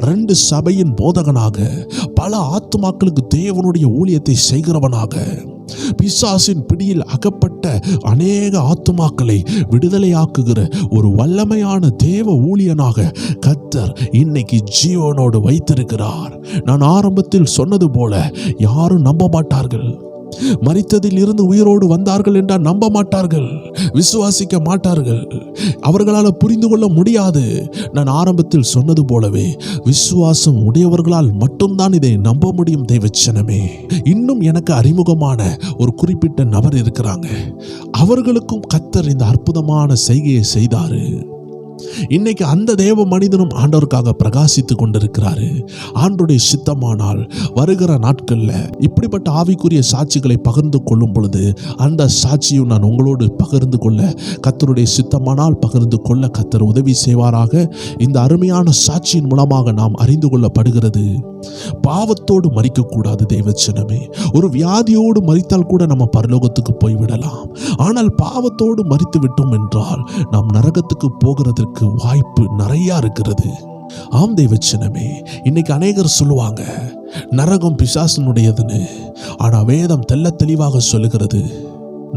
2 சபையின் போதகனாக, பல ஆத்துமாக்களுக்கு தேவனுடைய ஊழியத்தை செய்கிறவனாக, பிசாசின் பிடியில் அகப்பட்ட அநேக ஆத்துமாக்களை விடுதலையாக்குகிற ஒரு வல்லமையான தேவ ஊழியனாக கர்த்தர் இன்னைக்கு ஜீவனோடு வைத்திருக்கிறார். நான் ஆரம்பத்தில் சொன்னது போல யாரும் நம்ப மாட்டார்கள். மரித்ததில் இருந்து உயிரோடு வந்தார்கள் என்றால் நம்ப மாட்டார்கள், விசுவாசிக்க மாட்டார்கள், அவர்களால் புரிந்து கொள்ள முடியாது. நான் ஆரம்பத்தில் சொன்னது போலவே விசுவாசம் உடையவர்களால் மட்டும்தான் இதை நம்ப முடியும். தெய்வச்சனமே, இன்னும் எனக்கு அறிமுகமான ஒரு குறிப்பிட்ட நபர் இருக்கிறாங்க. அவர்களுக்கும் கர்த்தர் இந்த அற்புதமான செய்கையை செய்தாரு. இன்னைக்கு அந்த தேவ மனிதனும் ஆண்டவருக்காக பிரகாசித்து கொண்டிருக்கிறாரு. ஆண்டவருடைய சித்தமானால் வருகிற நாட்கள்ல இப்படிப்பட்ட ஆவிக்குரிய சாட்சிகளை பகிர்ந்து கொள்ளும் பொழுது அந்த சாட்சியும் நான் உங்களோடு பகிர்ந்து கொள்ள, கர்த்தருடைய சித்தமானால் பகிர்ந்து கொள்ள கர்த்தர் உதவி செய்வாராக. இந்த அருமையான சாட்சியின் மூலமாக நாம் அறிந்து கொள்ளப்படுகிறது, பாவத்தோடு மரிக்கக்கூடாது. தெய்வச்சனமே, ஒரு வியாதியோடு மரித்தால் கூட நம்ம பரலோகத்துக்கு போய்விடலாம். ஆனால் பாவத்தோடு மரித்து விட்டோம் என்றால் நாம் நரகத்துக்கு போகிறதற்கு வாய்ப்பு நிறைய இருக்கிறது. ஆம் தெய்வச்சனமே, இன்னைக்கு அநேகர் சொல்லுவாங்க நரகம் பிசாசனுடையதுன்னு. ஆனா வேதம் தெள்ள தெளிவாக சொல்லுகிறது,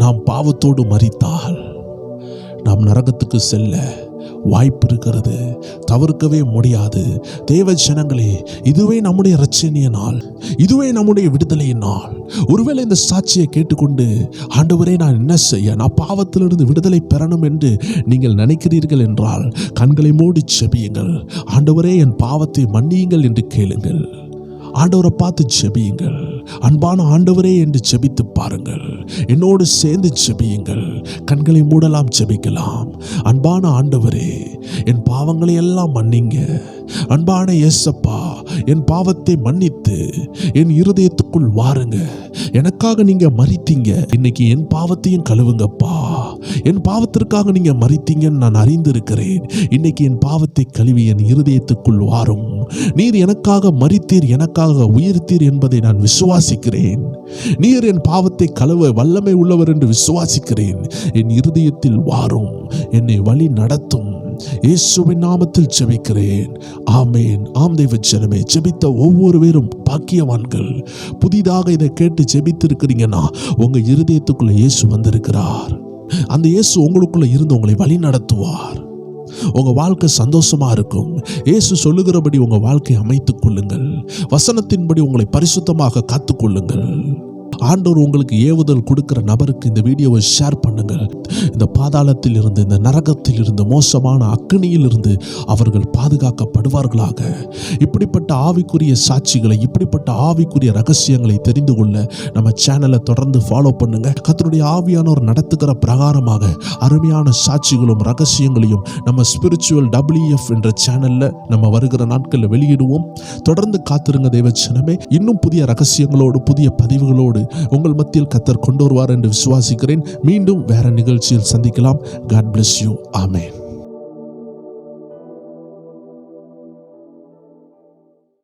நாம் பாவத்தோடு மரித்தால் நாம் நரகத்துக்கு செல்ல வாய்ப்பு இருக்கிறது, தவிர்க்கவே முடியாது. தேவ ஜனங்களே, இதுவே நம்முடைய இரட்சணிய நாள், இதுவே நம்முடைய விடுதலையின் நாள். ஒருவேளை இந்த சாட்சியை கேட்டுக்கொண்டு ஆண்டவரே நான் என்ன செய்ய, நான் பாவத்திலிருந்து விடுதலை பெறணும் என்று நீங்கள் நினைக்கிறீர்கள் என்றால் கண்களை மூடி ஜெபியுங்கள். ஆண்டவரே என் பாவத்தை மன்னியுங்கள் என்று கேளுங்கள். ஆண்டவரை பார்த்து ஜெபியுங்கள். அன்பான ஆண்டவரே என்று ஜெபித்து பாருங்கள். என்னோடு சேர்ந்து ஜெபியுங்கள். கண்களை மூடலாம், ஜெபிக்கலாம். அன்பான ஆண்டவரே, என் பாவங்களை எல்லாம் மன்னிங்க. அன்பான இயேசப்பா, என் பாவத்தை மன்னித்து என் இருதயத்துக்குள் வாருங்க. எனக்காக நீங்க மரித்தீங்க, இன்னைக்கு என் பாவத்தையும் கழுவுங்கப்பா. என் பாவத்திற்காக நீங்க மரித்தீங்கன்னு நான் அறிந்திருக்கிறேன். இன்னைக்கு என் பாவத்தை கழுவி என் இருதயத்துக்குள் வாரும். நீர் எனக்காக மரித்தீர், எனக்காக உயிர்த்தீர் என்பதை நான் விசுவாசிக்கிறேன். நீர் என் பாவத்தை கழுவ வல்லமை உள்ளவர் என்று விசுவாசிக்கிறேன். என் இருதயத்தில் வாரும், என்னை வழி நடத்தும். இயேசுவின் நாமத்தில் ஜெபிக்கிறேன், ஆமேன். ஆம் தெய்வ ஜனமே, ஜெபித்த ஒவ்வொரு பேரும் பாக்கியவான்கள். புதிதாக இதை கேட்டு ஜெபித்து இருக்கிறீங்கன்னா உங்க இருதயத்துக்குள்ள இயேசு வந்திருக்கிறார். அந்த இயேசு உங்களுக்குள்ள இருந்து உங்களை வழி நடத்துவார். உங்க வாழ்க்கை சந்தோஷமா இருக்கும். இயேசு சொல்லுகிறபடி உங்க வாழ்க்கையை அமைத்துக் கொள்ளுங்கள். வசனத்தின்படி உங்களை பரிசுத்தமாக காத்துக்கொள்ளுங்கள். ஆண்டவர் உங்களுக்கு ஏவுதல் கொடுக்கிற நபருக்கு இந்த வீடியோவை ஷேர் பண்ணுங்கள். இந்த பாதாளத்தில் இருந்து, இந்த நரகத்தில் இருந்து, மோசமான அக்கினியில் இருந்து அவர்கள் பாதுகாக்கப்படுவார்களாக. இப்படிப்பட்ட ஆவிக்குரிய சாட்சிகளை, இப்படிப்பட்ட ஆவிக்குரிய ரகசியங்களை தெரிந்து கொள்ள நம்ம சேனலை தொடர்ந்து ஃபாலோ பண்ணுங்க. கர்த்தருடைய ஆவியானவர் நடத்துகிற பிரகாரமாக அருமையான சாட்சிகளும் ரகசியங்களையும் நம்ம ஸ்பிரிச்சுவல் WF என்ற சேனல்ல நம்ம வருகிற நாட்களில் வெளியிடுவோம். தொடர்ந்து காத்திருங்க தேவச்சனமே. இன்னும் புதிய ரகசியங்களோடு, புதிய பதிவுகளோடு உங்கள் மத்தியில் கர்த்தர் கொண்டு வருவார் என்று விசுவாசிக்கிறேன். மீண்டும் வேற நிகழ்ச்சியில் சந்திக்கலாம். God bless you. Amen.